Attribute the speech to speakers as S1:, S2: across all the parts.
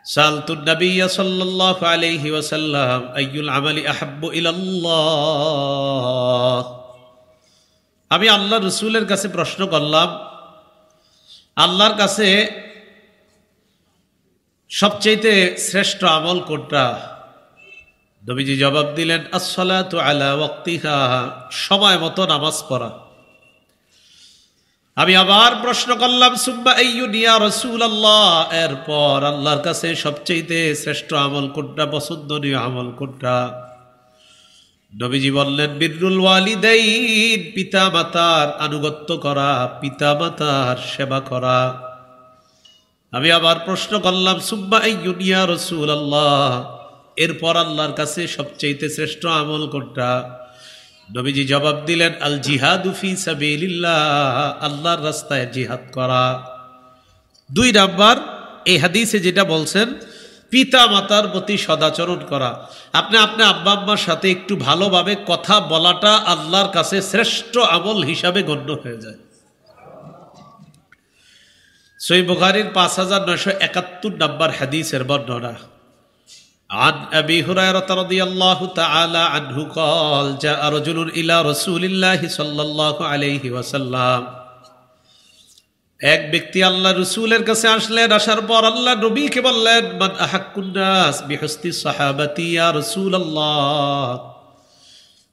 S1: সালতুন নবী সাল্লাল্লাহু আলাইহি ওয়াসাল্লাম আইয়ুল আমালি আহাব্বু ইলাল্লাহ। আমি আল্লাহ রসুলের কাছে প্রশ্ন করলাম, আল্লাহর কাছে সবচেয়ে শ্রেষ্ঠ আমল কোনটা? নবীজি জবাব দিলেন, আসসালাতু আলা ওয়াক্তিহা, সময় মতো নামাজ পড়া। আমি আবার প্রশ্ন করলাম, সুম্মা আইয়ুন ইয়া রাসূলুল্লাহ, এরপর আল্লাহর কাছে সবচেয়ে শ্রেষ্ঠ আমল কোনটা, পছন্দনীয় আমল কোনটা? নবীজি বললেন, বিররুল ওয়ালিদাইন, পিতা মাতার আনুগত্য করা, পিতা মাতার সেবা করা। আমি আবার প্রশ্ন করলাম, সুম্মা আইয়ুন ইয়া রাসূলুল্লাহ, এরপর আল্লাহর কাছে সবচেয়ে শ্রেষ্ঠ আমল কোনটা? নবীজি জবাব দিলেন, আল জিহাদু ফি সাবিলিল্লাহ, আল্লাহর রাস্তায় জিহাদ করা। 2 নাম্বার এই হাদিসে যেটা বলছেন, পিতা মাতার প্রতি সদাচরণ করা। আপনি আপনার আব্বা আম্মার সাথে একটু ভালোভাবে কথা বলাটা আল্লাহর কাছে শ্রেষ্ঠ আমল হিসাবে গণ্য হয়ে যায়। সহিহ বুখারীর 5971 নাম্বার হাদিসের বর্ণনা। عن أبي هريرة رضي الله تعالى عنه قال جاء رجل إلى رسول الله صلى الله عليه وسلم। এক ব্যক্তি আল্লাহ রসুলের কাছে আসলেন। আসার পর আল্লাহ নবীকে বললেন, মান আহাক্কুন নাস বিহুসনি সাহাবাতি ইয়া রাসূলুল্লাহ,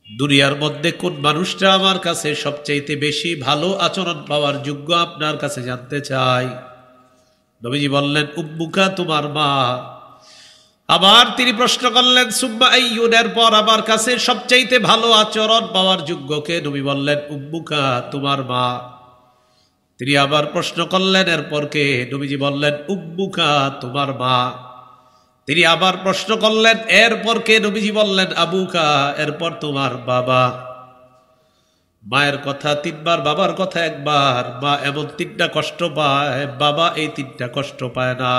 S1: দুনিয়ার মধ্যে কোন মানুষটা আমার কাছে সবচেয়ে বেশি ভালো আচরণ পাওয়ার যোগ্য, আপনার কাছে জানতে চাই। নবীজি বললেন, উম্মুকা, তোমার মা। আবার তিনি প্রশ্ন করলেন, সুম্মা আইয়ুন, এরপর আমার কাছে সবচাইতে ভালো আচরণ পাওয়ার যোগ্যকে? নবী বললেন, উম্মুকা, তোমার মা। তিনি আবার প্রশ্ন করলেন, এরপর কে? নবীজি বললেন, উম্মুকা, তোমার মা। তিনি আবার প্রশ্ন করলেন, এরপর কে? নবীজি বললেন, আবুকা, এরপর তোমার বাবা। মায়ের কথা 3 বার, বাবার কথা 1 বার। মা এমন 3টা কষ্ট পায়, বাবা এই 3টা কষ্ট পায় না।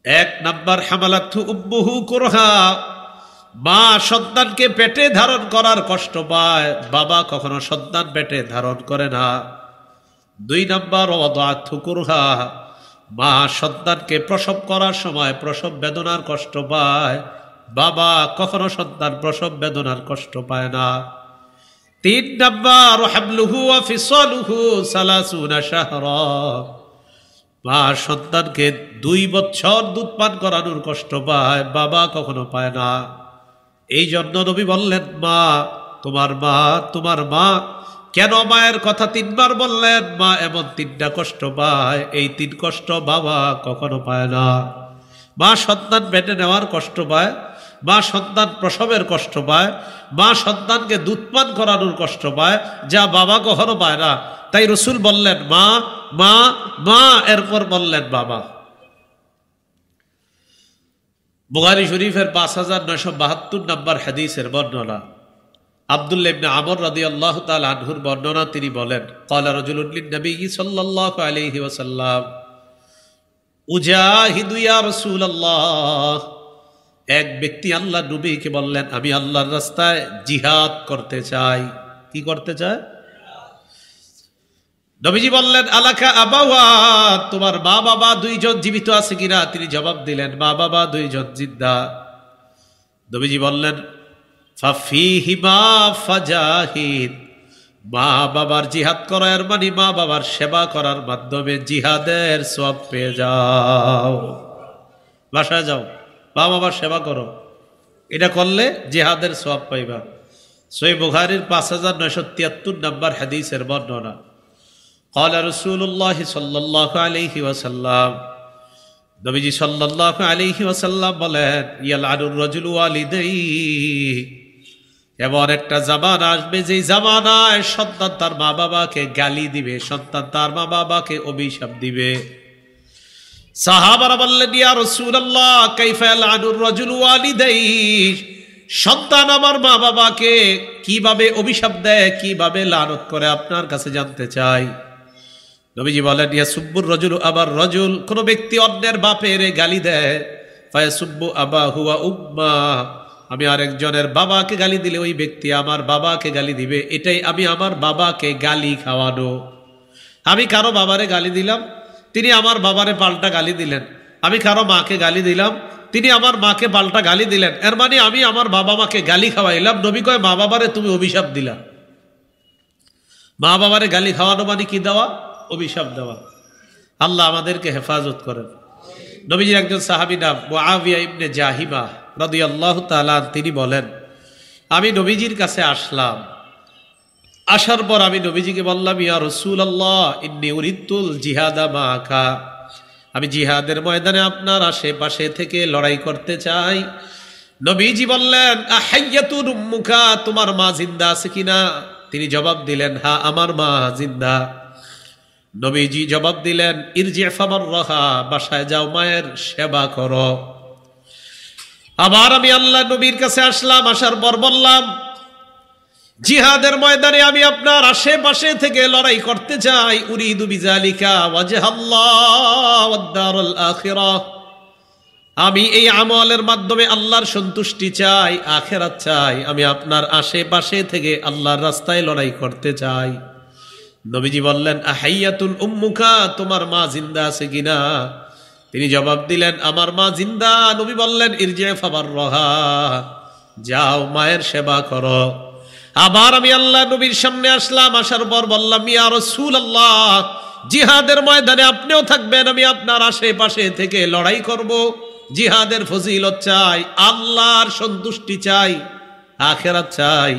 S1: 1 নাম্বার, হামালাতহু উম্মুহু কুরহা, মা সন্তানকে পেটে ধারণ করার কষ্ট পায়, বাবা কখনো সন্তান পেটে ধারণ করে না। 2 নাম্বার, ওয়াদাআতহু কুরহা, মা সন্তানকে প্রসব করার সময় প্রসব বেদনার কষ্ট পায়, বাবা কখনো সন্তান প্রসব বেদনার কষ্ট পায় না। 3 নাম্বার, হামলুহু ওয়া ফিসালুহু 30 শাহরা, মা সন্তানকে 2 বছর দুধ পান করানোর কষ্ট পায়, বাবা কখনো পায় না। এই জন্য নবী বললেন, মা, তোমার মা, তোমার মা। কেন মায়ের কথা 3 বার বললেন? মা এমন 3টা কষ্ট পায়, এই 3 কষ্ট বাবা কখনো পায় না। মা সন্তান পেটে নেওয়ার কষ্ট পায়, মা সন্তান প্রসবের কষ্ট পায়, মা সন্তানকে দুধ পান করানোর কষ্ট পায়, যা বাবা কখনো পায় না। তাই রসুল বললেন, মা, মা, মা, এরপর বললেন বাবা। বুখারী শরীফের 5972 নাম্বার হাদিসের বর্ণনা। আব্দুল্লাহ ইবনে আমর রাদিয়াল্লাহু তাআলা আনহুর বর্ণনা। তিনি বলেন, ক্বালা রাজুলুন লিন-নবী সাল্লাল্লাহু আলাইহি ওয়াসাল্লাম, উজাহিদু ইয়া রাসূলুল্লাহ, এক ব্যক্তি আল্লাহ নবীকে বললেন, আমি আল্লাহর রাস্তায় জিহাদ করতে চাই। কি করতে চায়? নবীজি বললেন, আলাকা আবাওয়ান, তোমার মা বাবা 2 জন জীবিত আছে কিনা? তিনি জবাব দিলেন, মা বাবা 2 জন জিন্দা। নবীজি বললেন, ফাফিহিমা ফাজাহিদ, মা বাবার জিহাদ করার মানে মা বাবার সেবা করার মাধ্যমে জিহাদের সওয়াব পেয়ে যাও। বাসায় যাও, মা বাবার সেবা করো, এটা করলে জিহাদের সওয়াব পাইবা। সহিহ বুখারীর 5973 নাম্বার হাদিসের বর্ণনা। قال رسول الله صلى الله عليه وسلم, নবীজি সাল্লাল্লাহু আলাইহি ওয়াসাল্লাম বলেন, ইয়ালআনুর রাজুলু ওয়ালিদাইহি, এমন একটা জামানা আসবে যে জামানায় সন্তান তার মা বাবাকে গালি দিবে, সন্তান তার মা বাবাকে অভিশাপ দিবে। সাহাবারা বললেন, ইয়া রাসূলুল্লাহ, কাইফা ইয়ালআনুর রাজুলু ওয়ালিদাইহি, সন্তান আমার মা বাবাকে কিভাবে অভিশাপ দেয়, কিভাবে লানত করে, আপনার কাছে জানতে চাই। নবীজি বলেন, ইয়াসুব্বুর রাজুলু আবার রাজুল, কোন ব্যক্তি অন্যের বাপের গালি দেয়, ফায়াসুব্বু আবাহু ওয়া উম্মা, আমি আরেকজনের বাবাকে গালি দিলে ওই ব্যক্তি আমার বাবাকে গালি দিবে, এটাই আমি আমার বাবাকে গালি খাওয়ানো। আমি কারো বাবারে গালি দিলাম, তিনি আমার বাবারে পাল্টা গালি দিলেন, আমি কারো মাকে গালি দিলাম, তিনি আমার মাকে পাল্টা গালি দিলেন, এর মানে আমি আমার বাবা মাকে গালি খাওয়াইলাম। নবী কয় মা বাবারে তুমি অভিশাপ দিলা। মা বাবারে গালি খাওয়ানো মানে কি দেওয়া? অভিশাপ দেওয়া। আল্লাহ আমাদেরকে হেফাজত করেন। নবীজির একজন সাহাবী নাম মুআবিয়া ইবনে জাহিমা রাদিয়াল্লাহু তাআলা, তিনি বলেন আমি নবীজির কাছে আসলাম। আসার পর আমি নবীজিকে বললাম, ইয়া রাসূলুল্লাহ ইন্নী উরিদতুল জিহাদা মাআকা, আমি জিহাদের ময়দানে আপনার আশেপাশে থেকে লড়াই করতে চাই। নবীজি বললেন, আহাইয়াতুন উম্মুকা, তোমার মা জিন্দা আছে কিনা? তিনি জবাব দিলেন, হ্যাঁ আমার মা জিন্দা। নবীজি জবাব দিলেন, ইরজি ফামাররাহা, বাসায় যাও মায়ের সেবা করো। আবার আমি আল্লাহ নবীর কাছে আসলাম। আসার পর বললাম, জিহাদের ময়দানে আমি আপনার আশেপাশে থেকে লড়াই করতে চাই। উরিদু বিযালিকা ওয়াজহাল্লাহ ওয়াদ দারুল আখিরাহ, আমি এই আমলের মাধ্যমে আল্লাহর সন্তুষ্টি চাই, আখিরাত চাই। আমি আপনার আশেপাশে থেকে আল্লাহর রাস্তায় লড়াই করতে চাই। নবীজি বললেন, আহাইয়াতুন উম্মুকা, তোমার মা জিন্দা আছে কিনা? তিনি জবাব দিলেন, আমার মা জিন্দা। নবী বললেন, ইরজি ফামাররাহা, যাও মায়ের সেবা করো। আবার আমি আল্লাহ নবীর সামনে আসলাম। আসার পর বললাম, ইয়া রাসূলুল্লাহ জিহাদের ময়দানে আপনিও থাকবেন, আমি আপনার আশেপাশে থেকে লড়াই করব। জিহাদের ফজিলত চাই, আল্লাহর সন্তুষ্টি চাই, আখিরাত চাই।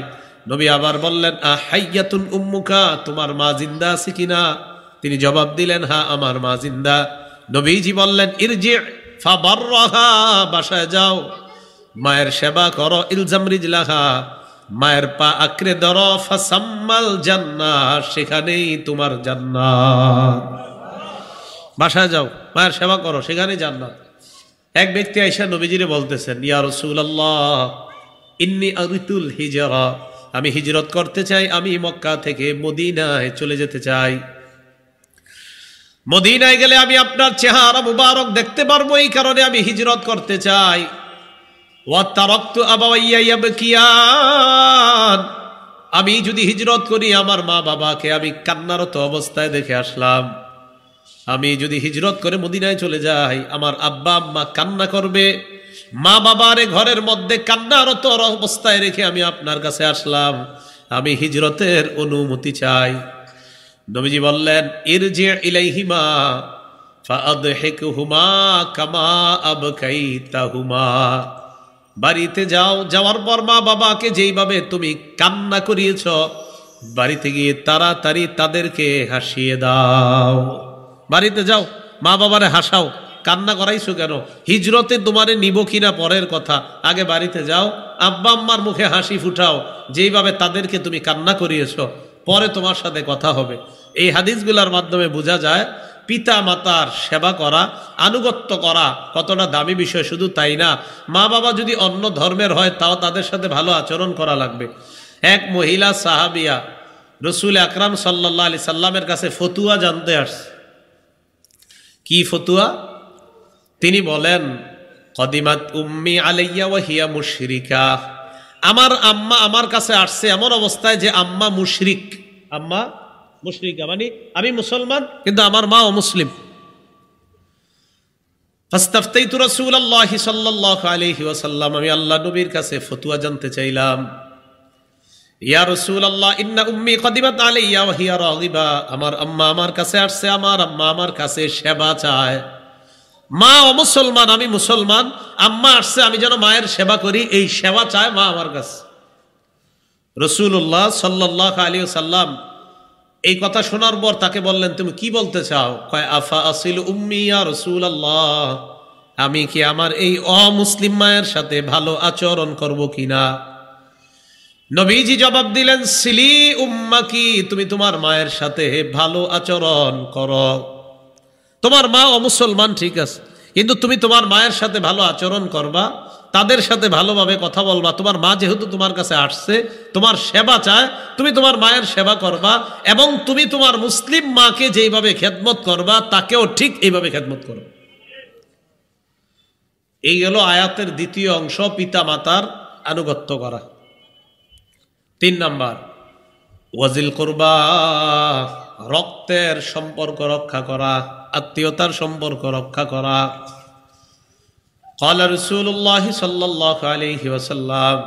S1: নবী আবার বললেন, আহাইয়াতুন উম্মুকা, তোমার মা জিন্দা আছে কিনা? তিনি জবাব দিলেন, হ্যাঁ আমার মা জিন্দা। নবীজি বললেন, ইরজি ফাবাররাহা, বাসায় যাও মায়ের সেবা করো। ইলজাম রিজলাহা, মায়ের পা আঁকড়ে ধরো। ফাসাম্মাল জান্নাহ, সেখানেই তোমার জান্নাত। বাসায় যাও মায়ের সেবা করো, সেখানেই জান্নাত। এক ব্যক্তি আয়েশা নবীজিরে বলতেছেন, ইয়া রাসূলুল্লাহ ইন্নী আরিতুল হিজরা, আমি হিজরত করতে চাই, আমি মক্কা থেকে মদিনায় চলে যেতে চাই। মদিনায় গেলে আমি আপনার চেহারা মুবারক দেখতে পারবো, এই কারণে আমি হিজরত করতে চাই। ওয়া তারাকতু আবাওয়াইয়া ইয়াবকিয়ান, আমি যদি হিজরত করি আমার মা বাবাকে আমি কান্নারত অবস্থায় দেখে আসলাম। আমি যদি হিজরত করে মদিনায় চলে যাই, আমার আব্বা আম্মা কান্না করবে। মা বাবারে ঘরের মধ্যে কান্নারত অবস্থায় রেখে আমি আপনার কাছে আসলাম, আমি হিজরতের অনুমতি চাই। নবীজি বললেন, ইরজি ইলাইহিমা ফাআদহিকহুমা কামা আবকাইতাহুমা, বাড়িতে যাও, যাওয়ার পর মা বাবাকে যেইভাবে তুমি কান্না করিয়েছ, বাড়িতে গিয়ে তাড়াতাড়ি তাদেরকে হাসিয়ে দাও। বাড়িতে যাও মা বাবারে হাসাও। কান্না করাইছো কেন? হিজরতে তোমারে নিব কিনা পরের কথা, আগে বাড়িতে যাও, আব্বা আম্মার মুখে হাসি ফুটাও, যেইভাবে তাদেরকে তুমি কান্না করিয়েছো, পরে তোমার সাথে কথা হবে। এই হাদিসগুলোর মাধ্যমে বোঝা যায় পিতা মাতার সেবা করা, আনুগত্য করা কতটা দামি বিষয়। শুধু তাই না, মা বাবা যদি অন্য ধর্মের হয় তাও তাদের সাথে ভালো আচরণ করা লাগবে। এক মহিলা সাহাবিয়া রসুল আকরাম সাল্লাল্লাহু আলাইহি সাল্লামের কাছে ফতুয়া জানতে আসছে। কি ফতুয়া? তিনি বলেন, কদিমাত উম্মি আলাইয়া ওয়া হিয়া মুশরিকা, আমার আম্মা আমার কাছে আসছে এমন অবস্থায় যে আম্মা মুশরিক। আম্মা মুশরিকা মানে আমি মুসলমান কিন্তু আমার মা অমুসলিম। ফাস্তাফতাইতু রাসূলুল্লাহ সাল্লাল্লাহু আলাইহি ওয়াসাল্লাম, আমি আল্লাহ নবীর কাছে ফতোয়া জানতে চাইলাম। ইয়া রাসূলুল্লাহ ইন্না উম্মি কদিমাত আলাইয়া ওয়া হিয়া রাগিবা, আমার আম্মা আমার কাছে আসছে, আমার আম্মা আমার কাছে সেবা চায়। মা অমুসলমান, আমি মুসলমান, আম্মা আসছে আমি যেন মায়ের সেবা করি, এই সেবা চায় মা আমার কাছে। রাসূলুল্লাহ সাল্লাল্লাহু আলাইহি ওয়াসাল্লাম এই কথা শোনার পর তাকে বললেন, তুমি কি বলতে চাও? কয় আফা আসিল উম্মি ইয়া রাসূলুল্লাহ, আমি কি আমার এই অমুসলিম মায়ের সাথে ভালো আচরণ করব কিনা? নবীজি জবাব দিলেন, সিলি উম্মাকি, তুমি তোমার মায়ের সাথে ভালো আচরণ করো। তোমার মা অমুসলমান ঠিক আছে, কিন্তু তুমি তোমার মায়ের সাথে ভালো আচরণ করবা, তাদের সাথে ভালোভাবে কথা বলবা। তোমার মা যেহেতু তোমার কাছে আসছে, তোমার সেবা চায়, তুমি তোমার মায়ের সেবা করবা, এবং তুমি তোমার মুসলিম মাকে যেইভাবে খেদমত করবা তাকেও ঠিক এইভাবে খেদমত করো। এই গেল আয়াতের দ্বিতীয় অংশ, পিতা মাতার আনুগত্য করা। 3 নাম্বার, ওয়াজিল কুরবা, রক্তের সম্পর্ক রক্ষা করা, আত্মীয়তার সম্পর্ক রক্ষা করা। ক্বালা রাসূলুল্লাহ সাল্লাল্লাহু আলাইহি ওয়াসাল্লাম,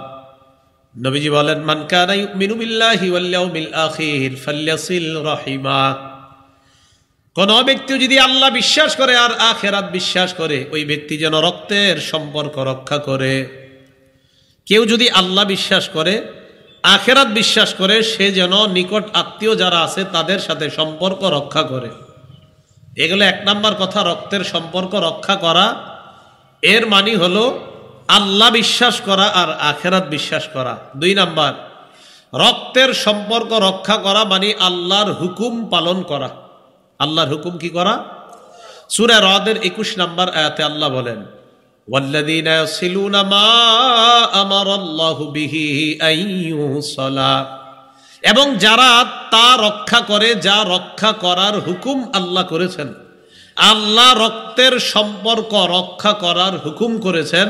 S1: নবীজি বলেন, মান কানা ইউমিনু বিল্লাহি ওয়াল ইয়াউমিল আখির ফালইয়াসিল রাহিমা। কোন ব্যক্তি যদি আল্লাহ বিশ্বাস করে আর আখিরাত বিশ্বাস করে, ওই ব্যক্তি যেন রক্তের সম্পর্ক রক্ষা করে। কেউ যদি আল্লাহ বিশ্বাস করে, আখিরাত বিশ্বাস করে, সে যেন নিকট আত্মীয় যারা আছে তাদের সাথে সম্পর্ক রক্ষা করে। এগুলো এক নাম্বার কথা, রক্তের সম্পর্ক রক্ষা করা। এর মানে হলো আল্লাহ বিশ্বাস করা আর আখিরাত বিশ্বাস করা। দুই নাম্বার, রক্তের সম্পর্ক রক্ষা করা মানে আল্লাহর হুকুম পালন করা। আল্লাহর হুকুম কি করা? সূরা রাদের 21 নম্বর আয়াতে আল্লাহ বলেন, ওয়াল্লাযীনা ইয়াসিলুনা মা আমারাল্লাহু বিহি আইয়ুসালা, এবং যারা তা রক্ষা করে যা রক্ষা করার হুকুম আল্লাহ করেছেন। আল্লাহ রক্তের সম্পর্ক রক্ষা করার হুকুম করেছেন,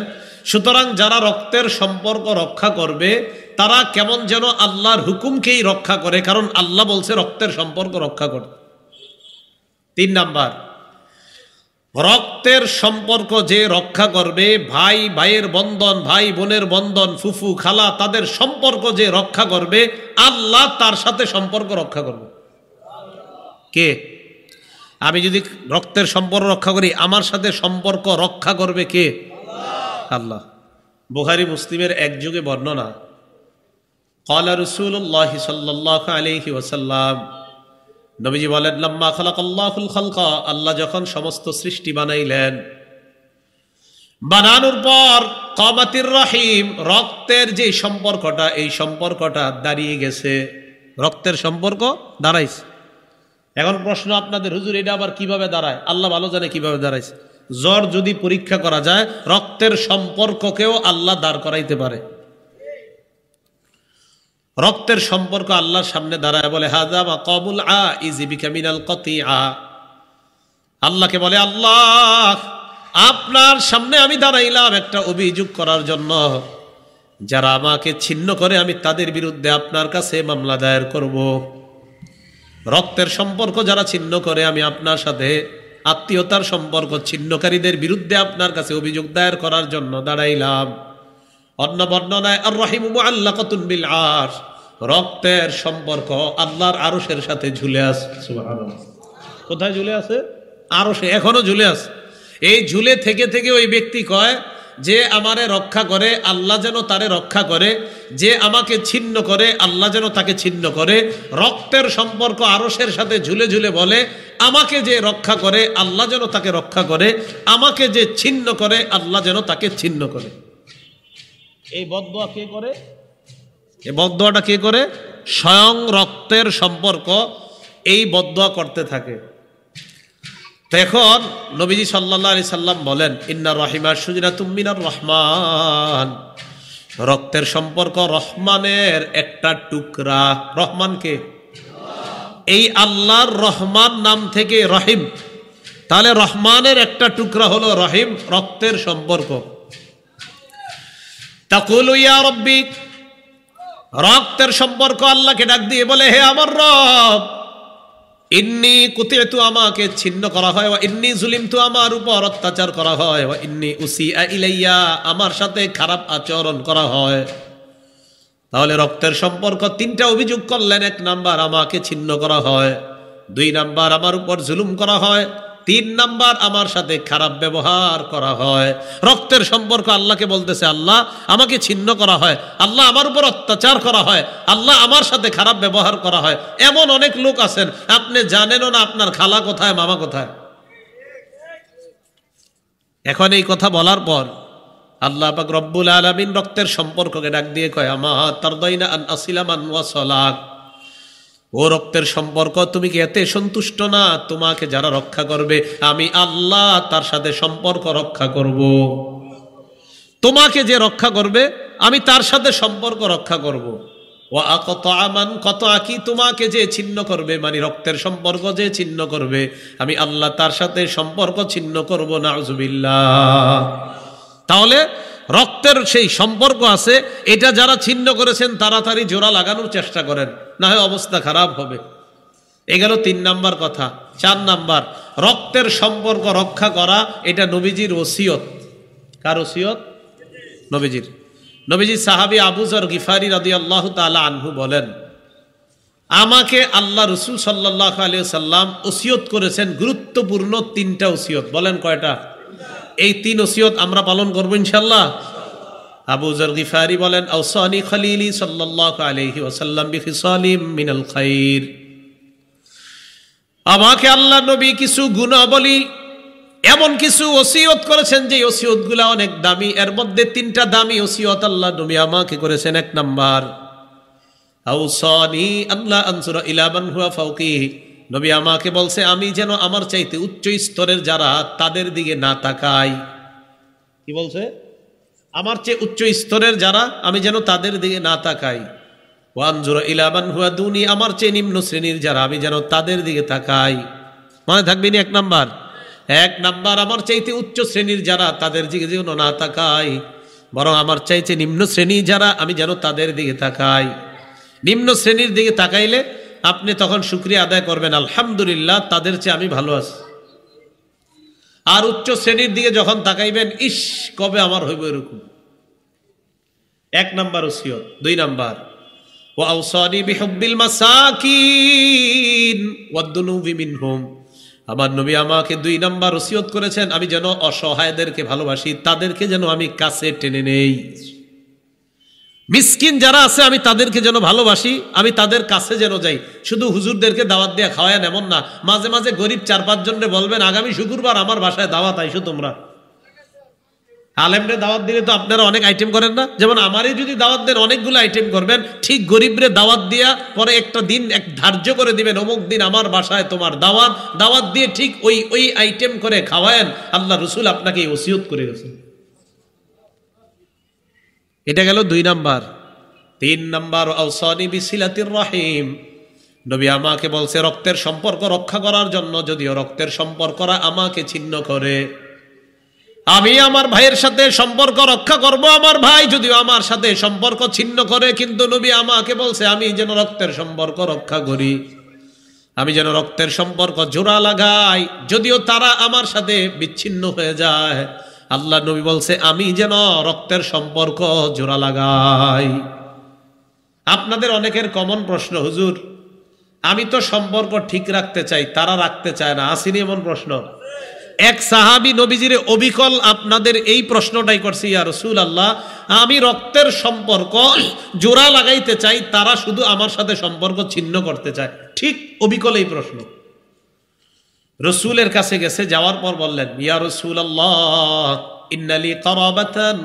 S1: সুতরাং যারা রক্তের সম্পর্ক রক্ষা করবে তারা কেমন যেন আল্লাহর হুকুমকেই রক্ষা করে, কারণ আল্লাহ বলছে রক্তের সম্পর্ক রক্ষা করতে। তিন নাম্বার, রক্তের সম্পর্ক যে রক্ষা করবে, ভাই ভাইয়ের বন্ধন, ভাই বোনের বন্ধন, ফুফু খালা, তাদের সম্পর্ক যে রক্ষা করবে, আল্লাহ তার সাথে সম্পর্ক রক্ষা করবে। কে? আমি যদি রক্তের সম্পর্ক রক্ষা করি, আমার সাথে সম্পর্ক রক্ষা করবে কে? আল্লাহ। বুখারী মুসলিমের একযোগে বর্ণনা, ক্বালা রাসূলুল্লাহ সাল্লাল্লাহু আলাইহি ওয়াসাল্লাম, নবীজি বলেন, লাম্মা খালাকাল্লাহুল খালকা, আল্লাহ যখন সমস্ত সৃষ্টি বানাইলেন, বানানোর পর কামাতির রহিম, রক্তের যে সম্পর্কটা, এই সম্পর্কটা দাঁড়িয়ে গেছে। রক্তের সম্পর্ক দাঁড়াইছে। এখন প্রশ্ন আপনাদের, হুজুর এটা আবার কিভাবে দাঁড়ায়? আল্লাহ ভালো জানে কিভাবে দাঁড়াইছে। জ্বর যদি পরীক্ষা করা যায়, রক্তের সম্পর্ককেও আল্লাহ দাঁড় করাইতে পারে। রক্তের সম্পর্ক আল্লাহর সামনে দাঁড়ায় বলে, হাযা মাকামুল আইজি বিকা মিনাল কতিআ। আল্লাহকে বলে, আল্লাহ আপনার সামনে আমি দাঁড়াইলাম একটা অভিযোগ করার জন্য। যারা আমাকে ছিন্ন করে আমি তাদের বিরুদ্ধে আপনার কাছে মামলা দায়ের করব। রক্তের সম্পর্ক যারা ছিন্ন করে, আমি আপনার সাথে আত্মীয়তার সম্পর্ক ছিন্নকারীদের বিরুদ্ধে আপনার কাছে অভিযোগ দায়ের করার জন্য দাঁড়াইলাম। অন্য বর্ণনায় আর রহিমু মুআল্লাকাতুন বিল আরশ, রক্তের সম্পর্ক আল্লাহর আরশের সাথে ঝুলে আছে। সুবহানাল্লাহ। কোথায় ঝুলে আছে? আরশে, এখনো ঝুলে আছে। এই ঝুলে থেকে থেকে ওই ব্যক্তি কয়, যে আমারে রক্ষা করে আল্লাহ যেন তারে রক্ষা করে, যে আমাকে ছিন্ন করে আল্লাহ যেন তাকে ছিন্ন করে। রক্তের সম্পর্ক আরশের সাথে ঝুলে ঝুলে বলে, আমাকে যে রক্ষা করে আল্লাহ যেন তাকে রক্ষা করে, আমাকে যে ছিন্ন করে আল্লাহ যেন তাকে ছিন্ন করে। এই বদদোয়া কে করে? এই বদদোয়াটা কে করে? স্বয়ং রক্তের সম্পর্ক এই বদদোয়া করতে থাকে। এখন নবীজি সাল্লাল্লাহু আলাইহি সাল্লাম বলেন, ইন্না রাহিমা শুজরাতুম মিনার রহমান, রক্তের সম্পর্ক রহমানের একটা টুকরা। রহমান কে? এই আল্লাহর রহমান নাম থেকে রহিম, তাহলে রহমানের একটা টুকরা হলো রহিম, রক্তের সম্পর্ক। তাকুলু ইয়া রব্বি, রক্তের সম্পর্ক আল্লাহকে ডাক দিয়ে বলে, হে আমার রব, ইন্নী কুতিতু, আমাকে ছিন্ন করা হয়, ওয়া ইন্নী যুলিমতু, আমার উপর অত্যাচার করা হয়, ওয়া ইন্নী উসিআ ইলাইয়া, আমার সাথে খারাপ আচরণ করা হয়। তাহলে রক্তের সম্পর্ক তিনটা অভিযোগ করলেন। এক নাম্বার, আমাকে ছিন্ন করা হয়। দুই নাম্বার, আমার উপর জুলুম করা হয়। তিন নাম্বার, আমার সাথে খারাপ ব্যবহার করা হয়। রক্তের সম্পর্ক আল্লাহকে বলতেছে, আল্লাহ আমাকে ছিন্ন করা হয়, আল্লাহ আমার উপর অত্যাচার করা হয়, আল্লাহ আমার সাথে খারাপ ব্যবহার করা হয়। এমন অনেক লোক আছেন, আপনি জানেনও না আপনার খালা কোথায়, মামা কোথায়। এখন এই কথা বলার পর আল্লাহ পাক রব্বুল আলামিন রক্তের সম্পর্ককে ডাক দিয়ে কয়, আমা তারদাইনা আন আসিলা মান ওয়াসালাক, ও রক্তের সম্পর্ক, তুমি কি এতে সন্তুষ্ট না? তোমাকে যারা রক্ষা করবে আমি আল্লাহ তার সাথে সম্পর্ক রক্ষা করব। তোমাকে যে রক্ষা করবে আমি তার সাথে সম্পর্ক রক্ষা করব। ওয়া আকতা মান কতাকি, তোমাকে যে ছিন্ন করবে মানে রক্তের সম্পর্ক যে ছিন্ন করবে আমি আল্লাহ তার সাথে সম্পর্ক ছিন্ন করব। নাউজুবিল্লাহ। তাহলে রক্তের সেই সম্পর্ক আছে, এটা যারা ছিন্ন করেছেন তাড়াতাড়ি জোড়া লাগানোর চেষ্টা করেন, না হয় অবস্থা খারাপ হবে। এ গেল 3 নাম্বার কথা। 4 নাম্বার, রক্তের সম্পর্ক রক্ষা করা এটা নবীজির ওসিয়ত। কার ওসিয়ত? নবীজির। নবীজির সাহাবী আবু যর গিফারি রাদিয়াল্লাহু তাআলা আনহু বলেন, আমাকে আল্লাহ রাসূল সাল্লাল্লাহু আলাইহি ওয়াসাল্লাম ওসিয়ত করেছেন গুরুত্বপূর্ণ 3টা ওসিয়ত। বলেন কয়টা? এই 3 ওসিয়ত আমরা পালন করব ইনশাআল্লাহ। আবু যর গিফারি বলেন, আওসানি খলিলি সাল্লাল্লাহু আলাইহি ওয়াসাল্লাম বিখিসালিম মিনাল খাইর। আমাকে আল্লাহ নবী কিছু গুণাবলী, এমন কিছু ওসিয়ত করেছেন যে ওসিয়তগুলো অনেক দামি। এর মধ্যে 3টা দামি ওসিয়ত আল্লাহ নবী আমাকে করেছেন। 1 নাম্বার, আওসানি আল্লাহ আনসুরা ইলা মান হুয়া ফাওকি। নবী আমাকে বলছে আমি যেন আমার চাইতে উচ্চ স্তরের যারা তাদের দিকে না তাকাই। কি বলছে? আমার চেয়ে উচ্চ স্তরের যারা আমি যেন তাদের দিকে না তাকাই। ওয়ানজুরা ইলা মান হুয়া দুনি, আমার চেয়ে নিম্ন শ্রেণীর যারা আমি যেন তাদের দিকে তাকাই। মনে থাকবে না? 1 নাম্বার। 1 নাম্বার, আমার চাইতে উচ্চ শ্রেণীর যারা তাদের দিকে যেন না তাকাই, বরং আমার চাইতে নিম্ন শ্রেণী যারা আমি যেন তাদের দিকে তাকাই। নিম্ন শ্রেণীর দিকে তাকাইলে আপনি তখন শুকরিয়া আদায় করবেন, আলহামদুলিল্লাহ তাদের চেয়ে আমি ভালো আছি। আর উচ্চ শ্রেণীর দিকে যখন তাকাইবেন, ইস কবে আমার হইব এরকম। 1 নাম্বার ওসিয়ত। 2 নাম্বার, ওয়া আওসানি বিহুব্বিল মাসাকিন ওয়াদ-দুনুবি মিনহুম। আমার নবী আমাকে 2 নাম্বার ওসিয়ত করেছেন আমি যেন অসহায়দেরকে ভালোবাসি, তাদেরকে যেন আমি কাছে টেনে নেই। মিসকিন যারা আছে আমি তাদেরকে যেন ভালোবাসি, আমি তাদের কাছে যেন যাই। শুধু হুজুরদেরকে দাওয়াত দিয়ে খাওয়ায় এমন না, মাঝে মাঝে গরিব 4-5 জনরে বলবেন আগামী শুক্রবার আমার বাসায় দাওয়াত আইসো তোমরা। আলেমরে দাওয়াত দিলে তো আপনারা অনেক আইটেম করেন না? যেমন আমারই যদি দাওয়াত দেন অনেকগুলো আইটেম করবেন, ঠিক গরিবরে দাওয়াত দিয়া পরে একটা দিন এক ধার্য করে দিবেন, অমুক দিন আমার বাসায় তোমার দাওয়াত। দাওয়াত দিয়ে ঠিক ওই আইটেম করে খাওয়ায়েন। আল্লাহ রসুল আপনাকে ওসিয়ত করে গেছেন। এটা গেল 2 নাম্বার। 3 নাম্বার, আওসানি বিসিলাতির রহিম। নবী আমাকে বলছে রক্তের সম্পর্ক রক্ষা করার জন্য, যদিও রক্তের সম্পর্করা আমাকে ছিন্ন করে, আমি আমার ভাইয়ের সাথে সম্পর্ক রক্ষা করব। আমার ভাই যদিও আমার সাথে সম্পর্ক ছিন্ন করে, কিন্তু নবী আমাকে বলছে আমি যেন রক্তের সম্পর্ক রক্ষা করি, আমি যেন রক্তের সম্পর্ক জোড়া লাগাই, যদিও তারা আমার সাথে বিচ্ছিন্ন হয়ে যায়। আল্লাহ নবী বলছে আমি যেন রক্তের সম্পর্ক জোড়া লাগাই। আপনাদের অনেকের কমন প্রশ্ন, হুজুর আমি তো সম্পর্ক ঠিক রাখতে চাই, তারা রাখতে চায় না, আসেনি এমন প্রশ্ন? এক সাহাবী নবীজির অবিকল আপনাদের এই প্রশ্নটাই করছে, ইয়া রাসূলুল্লাহ আমি রক্তের সম্পর্ক জোড়া লাগাইতে চাই, তারা শুধু আমার সাথে সম্পর্ক ছিন্ন করতে চায়। ঠিক অবিকল এই প্রশ্ন। রসুলের কাছে গেছে, যাওয়ার পর বললেন, ইয়া রাসূলুল্লাহ ইন্নালি কারাবাতান,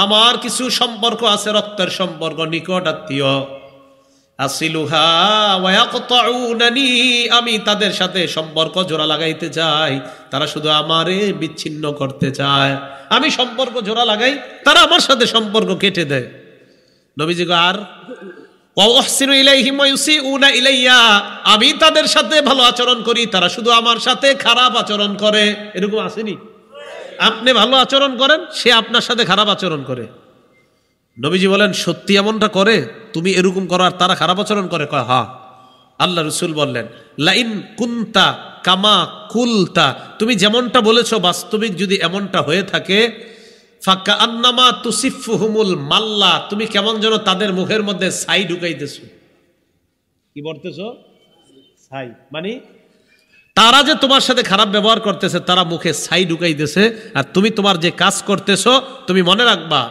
S1: আমার কিছু সম্পর্ক আছে, রক্তের সম্পর্ক, নিকট আত্মীয়, আসিলুহা ওয়া ইয়াকতাউনানি, আমি তাদের সাথে সম্পর্ক জোড়া লাগাইতে চাই, তারা শুধু আমারে বিচ্ছিন্ন করতে চায়। আমি সম্পর্ক জোড়া লাগাই, তারা আমার সাথে সম্পর্ক কেটে দেয়। নবীজি আর ওয়া উহসিনু ইলাইহিম ওয়া ইউসিউনা ইলাইয়া, আমি তাদের সাথে ভালো আচরণ করি, তারা শুধু আমার সাথে খারাপ আচরণ করে। এরকম আসেনি? আপনি ভালো আচরণ করেন, সে আপনার সাথে খারাপ আচরণ করে। নবীজি বলেন সত্যি এমনটা করে? তুমি এরকম করো আর তারা খারাপ আচরণ করে? কয় হ্যাঁ। আল্লাহ রসুল বললেন, লাইন কুনতা কামা কুলতা, তুমি যেমনটা বলেছো বাস্তবিক যদি এমনটা হয়ে থাকে, ফাকা আন্নামা তুসিফুহুমুল মাল্লা, তুমি কেমন যেন তাদের মুখের মধ্যে ছাই ঢুকাইতেছো। কি বলতেছো? ছাই মানে তারা যে তোমার সাথে খারাপ ব্যবহার করতেছে, তারা মুখে ছাই ঢুকাইতেছে, আর তুমি তোমার যে কাজ করতেছো, তুমি মনে রাখবা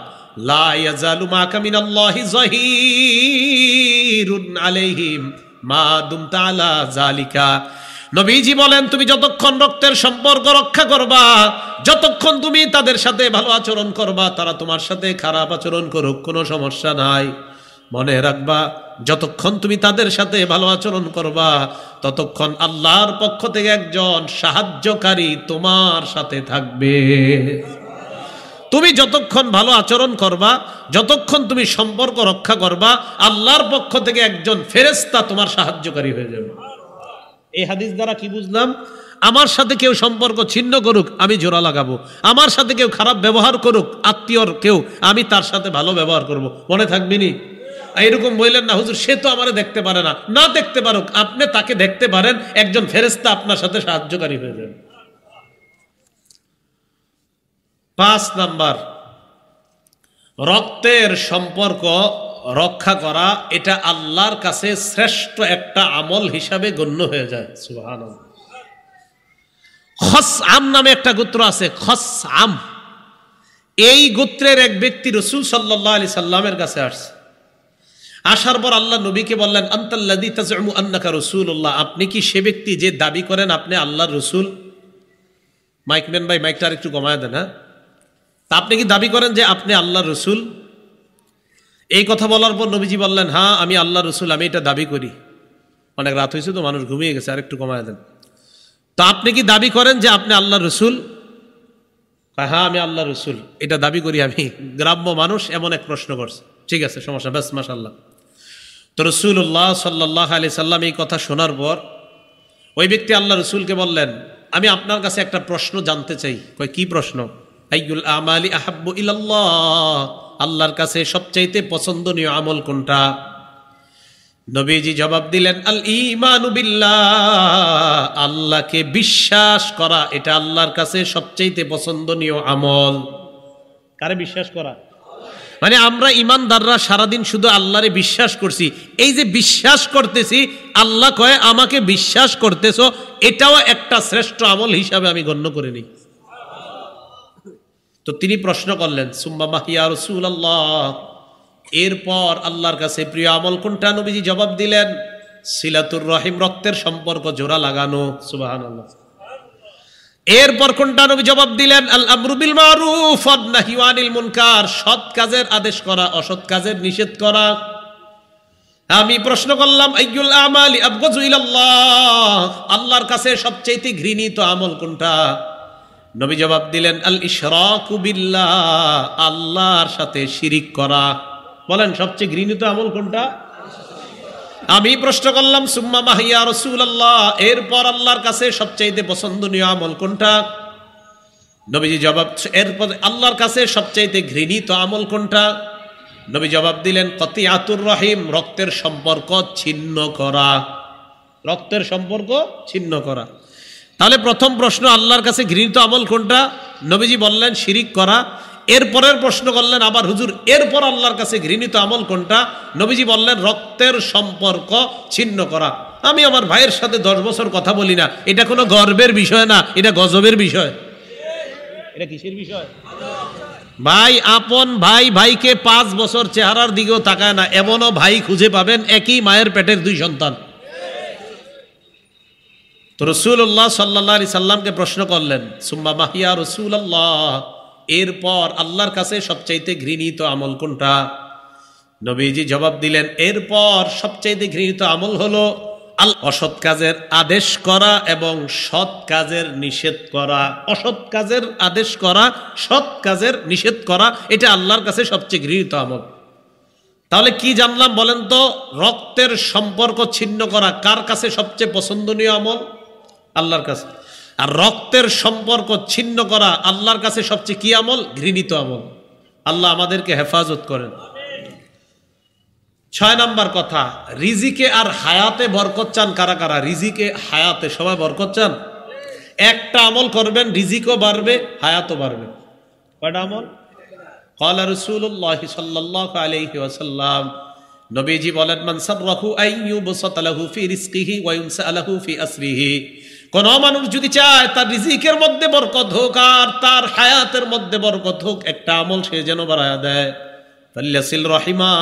S1: লা ইয়াজালু মাকা মিনাল্লাহি যাহিরুন আলাইহিম মা দুমতা আলা যালিকা। নবীজি বলেন তুমি যতক্ষণ রক্তের সম্পর্ক রক্ষা করবা, যতক্ষণ তুমি তাদের সাথে ভালো আচরণ করবা, তারা তোমার সাথে খারাপ আচরণ করুক, কোনো সমস্যা নাই। মনে রাখবা যতক্ষণ তুমি তাদের সাথে ভালো আচরণ করবা, ততক্ষণ আল্লাহর পক্ষ থেকে একজন সাহায্যকারী তোমার সাথে থাকবে। তুমি যতক্ষণ ভালো আচরণ করবা, যতক্ষণ তুমি সম্পর্ক রক্ষা করবা, আল্লাহর পক্ষ থেকে একজন ফেরেশতা তোমার সাহায্যকারী হয়ে যাবে। এই হাদিস দ্বারা কি বুঝলাম? আমার সাথে কেউ সম্পর্ক ছিন্ন করুক, আমি জোড়া লাগাবো। আমার সাথে কেউ খারাপ ব্যবহার করুক, আত্মীয়র কেউ, আমি তার সাথে ভালো ব্যবহার করব। মনে থাকবেনি? এরকম বললেন না হুজুর সে তো আমারে দেখতে পারে না, না দেখতে পারুক, আপনি তাকে দেখতে পারেন, একজন ফেরেশতা আপনার সাথে সাহায্যকারী হয়ে যাবে। 5 নাম্বার, রক্তের সম্পর্ক রক্ষা করা এটা আল্লাহর কাছে শ্রেষ্ঠ একটা আমল হিসাবে গণ্য হয়ে যায়। সুবহানাল্লাহ। খসআম নামে একটা গোত্র আছে, খসআম। এই গোত্রের এক ব্যক্তি রাসূল সাল্লাল্লাহু আলাইহি সাল্লামের কাছে আসছে। আসার পর আল্লাহ নবীকে বললেন, আনতাল্লাযী তাজউমু আন্নাকা রাসূলুল্লাহ, আপনি কি সে ব্যক্তি যে দাবি করেন আপনি আল্লাহর রাসূল? মাইকম্যান ভাই, মাইকটা আর একটু কমায় দেন। হ্যাঁ, তা আপনি কি দাবি করেন যে আপনি আল্লাহর রাসূল? এই কথা বলার পর নবীজি বললেন, হ্যাঁ আমি আল্লাহর রাসূল, আমি এটা দাবি করি। অনেক রাত হয়েছে তো, মানুষ ঘুমিয়ে গেছে, আর একটু কমায় দেন। তো আপনি কি দাবি করেন যে আপনি আল্লাহর রাসূল? হ্যাঁ আমি আল্লাহর রাসূল, এটা দাবি করি আমি। গ্রাম্য মানুষ এমন এক প্রশ্ন করছে, ঠিক আছে সমস্যা, ব্যাস মাশাআল্লাহ। তো রাসূলুল্লাহ সাল্লাল্লাহু আলাইহি সাল্লাম এই কথা শোনার পর ওই ব্যক্তি আল্লাহ রাসূলকে বললেন, আমি আপনার কাছে একটা প্রশ্ন জানতে চাই। কয় কি প্রশ্ন? আইয়ুল আমালি আহাব্বু ইলাল্লাহ, আল্লাহর কাছে সবচাইতে পছন্দনীয় আমল কোনটা? নবীজি জবাব দিলেন, আল ঈমানু বিল্লাহ, আল্লাহকে বিশ্বাস করা এটা আল্লাহর কাছে সবচাইতে পছন্দনীয় আমল। কারে বিশ্বাস করা? মানে আমরা ইমানদাররা সারাদিন শুধু আল্লাহরে বিশ্বাস করছি, এই যে বিশ্বাস করতেছি, আল্লাহ কয় আমাকে বিশ্বাস করতেছো, এটাও একটা শ্রেষ্ঠ আমল হিসাবে আমি গণ্য করে নিই। তো তিনি প্রশ্ন করলেন, সুম্মা মা ইয়া রাসূলুল্লাহ, এরপর আল্লাহর কাছে প্রিয় আমল কোনটা? নবীজি জবাব দিলেন, সিলাতুর রহিম, রক্তের সম্পর্ক জোড়া লাগানো। সুবহানাল্লাহ। এরপর কোনটা? নবী জবাব দিলেন, আল আমরু বিল মারুফ ওয়ান নাহয়ু আনিল মুনকার, সৎ কাজের আদেশ করা, অসৎ কাজের নিষেধ করা। আমি প্রশ্ন করলাম, আইয়ুল আমালি আবগাযু ইলাল্লাহ, আল্লাহর কাছে সবচেয়ে ঘৃণিত আমল কোনটা? নবী জবাব দিলেন, আল ইশরাকু বিল্লাহ, আল্লাহর সাথে শিরিক করা। বলেন সবচেয়ে ঘৃণিত আমল কোনটা? আমি প্রশ্ন করলাম, সুম্মা মা ইয়া রাসূলুল্লাহ, এরপর আল্লাহর কাছে সবচেয়ে পছন্দনীয় আমল কোনটা? নবীজি জবাব, এরপর আল্লাহর কাছে সবচেয়ে ঘৃণিত আমল কোনটা? নবী জবাব দিলেন, কতিয়াতুর রহিম, রক্তের সম্পর্ক ছিন্ন করা। রক্তের সম্পর্ক ছিন্ন করা। তাহলে প্রথম প্রশ্ন, আল্লাহর কাছে ঘৃণিত আমল কোনটা? নবীজি বললেন শিরিক করা। এরপরের প্রশ্ন করলেন আবার, হুজুর এরপর আল্লাহর কাছে ঘৃণিত আমল কোনটা? নবীজি বললেন রক্তের সম্পর্ক ছিন্ন করা। আমি আমার ভাইয়ের সাথে 10 বছর কথা বলি না, এটা কোনো গর্বের বিষয় না, এটা গজবের বিষয়। এটা কিসের বিষয়? ভাই আপন ভাই ভাইকে 5 বছর চেহারার দিকেও তাকায় না, এমনও ভাই খুঁজে পাবেন, একই মায়ের পেটের 2 সন্তান। তো রাসূলুল্লাহ সাল্লাল্লাহু আলাইহি সাল্লামকে প্রশ্ন করলেন, সুম্মা মা ইয়া রাসূলুল্লাহ, এরপর আল্লাহর কাছে সবচাইতে ঘৃণিত আমল কোনটা? নবীজি জবাব দিলেন, এরপর সবচাইতে ঘৃণিত আমল হলো অসৎ কাজের আদেশ করা এবং সৎ কাজের নিষেধ করা। অসৎ কাজের আদেশ করা, সৎ কাজের নিষেধ করা, এটা আল্লাহর কাছে সবচেয়ে ঘৃণিত আমল। তাহলে কি জানলাম বলেন তো? রক্তের সম্পর্ক ছিন্ন করা কার কাছে সবচেয়ে পছন্দনীয় আমল? আল্লাহর কাছে। আর রক্তের সম্পর্ক ছিন্ন করা আল্লাহর কাছে সবচেয়ে কি আমল? ঘৃণিত আমল। আল্লাহ আমাদেরকে হেফাজত করেন। 6 নাম্বার কথা, রিজিকে আর হায়াতে বরকত চান কারা কারা? রিজিকে হায়াতে সবাই বরকত চান? একটা আমল করবেন, রিজিকও বাড়বে, হায়াতও বাড়বে। কয়টা আমল? ক্বালা রাসূলুল্লাহ সাল্লাল্লাহু আলাইহি ওয়াসাল্লাম, নবীজি বলেন, মান সাররাহু আইয়ুবসাতা লাহু ফি রিজকিহি ওয়া ইউনসা লাহু ফি আসরিহি, কোন মানুষ যদি চায় তার রিজিকের মধ্যে বরকত হোক আর তার হায়াতের মধ্যে বরকত হোক, একটা আমল সে যেন বাড়ায়া দেয়। ফাল্যাসিল রাহিমা,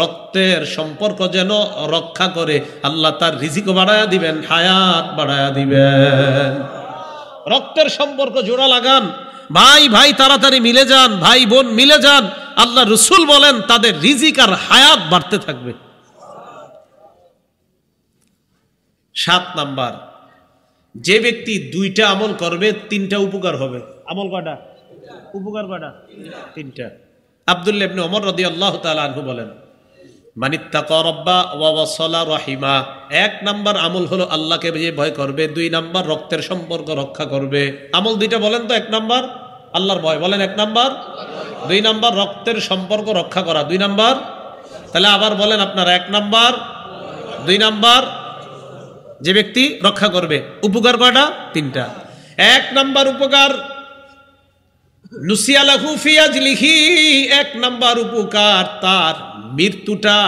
S1: রক্তের সম্পর্ক যেন রক্ষা করে, আল্লাহ তার রিজিকও বাড়ায়া দিবেন, হায়াত বাড়ায়া দিবেন। রক্তের সম্পর্ক জোড়া লাগান, ভাই ভাই তাড়াতাড়ি মিলে যান, ভাই বোন মিলে যান। আল্লাহ রাসূল বলেন তাদের রিজিক আর হায়াত বাড়তে থাকবে। 7 নাম্বার, যে ব্যক্তি 2টা আমল করবে 3টা উপকার হবে। আমল কয়টা? উপকার কয়টা? 3টা। আব্দুল্লাহ ইবনে ওমর রাদিয়াল্লাহু তাআলা আনহু বলেন, মানিত্তাকা রাব্বা ওয়া ওয়াসালা রাহিমা, 1 নাম্বার আমল হলো আল্লাহকে যে ভয় করবে, 2 নাম্বার রক্তের সম্পর্ক রক্ষা করবে। আমল 2টা বলেন তো? 1 নাম্বার আল্লাহর ভয়, বলেন 1 নাম্বার, 2 নাম্বার রক্তের সম্পর্ক রক্ষা করা, 2 নাম্বার। তাহলে আবার বলেন আপনারা, 1 নাম্বার, 2 নাম্বার যে ব্যক্তি রক্ষা করবে। উপকার কয়টা? 3টা। 1 নাম্বার উপকার, নুসিয়া লাহু ফি আজলিহি, এক নাম্বার উপকার, তার মৃত্যুটা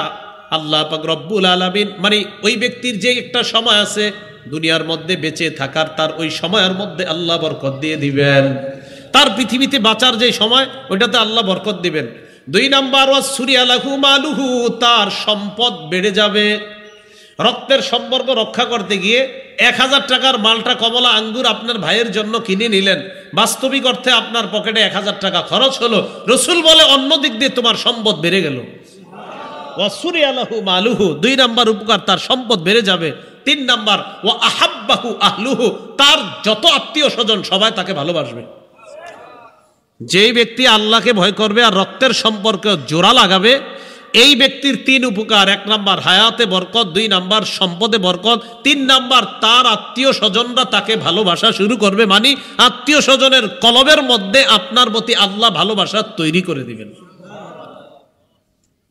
S1: আল্লাহ পাক রব্বুল আলামিন, মানে ওই ব্যক্তির যে একটা সময় আছে দুনিয়ার মধ্যে বেঁচে থাকার, তার ওই সময়ের মধ্যে আল্লাহ বরকত দিয়ে দিবেন। তার পৃথিবীতে বাঁচার যে সময় ওইটাতে আল্লাহ বরকত দিবেন। দুই নাম্বার ওয়াসুরিয়া লাহু মালুহু, তার সম্পদ বেড়ে যাবে। রক্তের সম্পর্ক রক্ষা করতে গিয়ে 1000 টাকার মালটা কমলা আঙ্গুর আপনার ভাইয়ের জন্য কিনে নিলেন, বাস্তবিক অর্থে আপনার পকেটে 1000 টাকা খরচ হলো। রসুল বলে অন্য দিক দিয়ে তোমার সম্পদ বেড়ে গেল। ওয়াসুরিয়া লাহু মালুহু, 2 নাম্বার উপকার, তার সম্পদ বেড়ে যাবে। 3 নাম্বার ওয়া আহাব্বাহু আহলুহু, তার যত আত্মীয় স্বজন সবাই তাকে ভালোবাসবে। যেই ব্যক্তি আল্লাহকে ভয় করবে আর রক্তের সম্পর্ক জোড়া লাগাবে, এই ব্যক্তির 3 উপকার। 1 নাম্বার হায়াতে বরকত, 2 নাম্বার সম্পদে বরকত, 3 নাম্বার তার আত্মীয় স্বজনরা তাকে ভালোবাসা শুরু করবে, মানে আত্মীয় স্বজনের কলবের মধ্যে আপনার প্রতি আল্লাহ ভালোবাসা তৈরি করে দিবেন।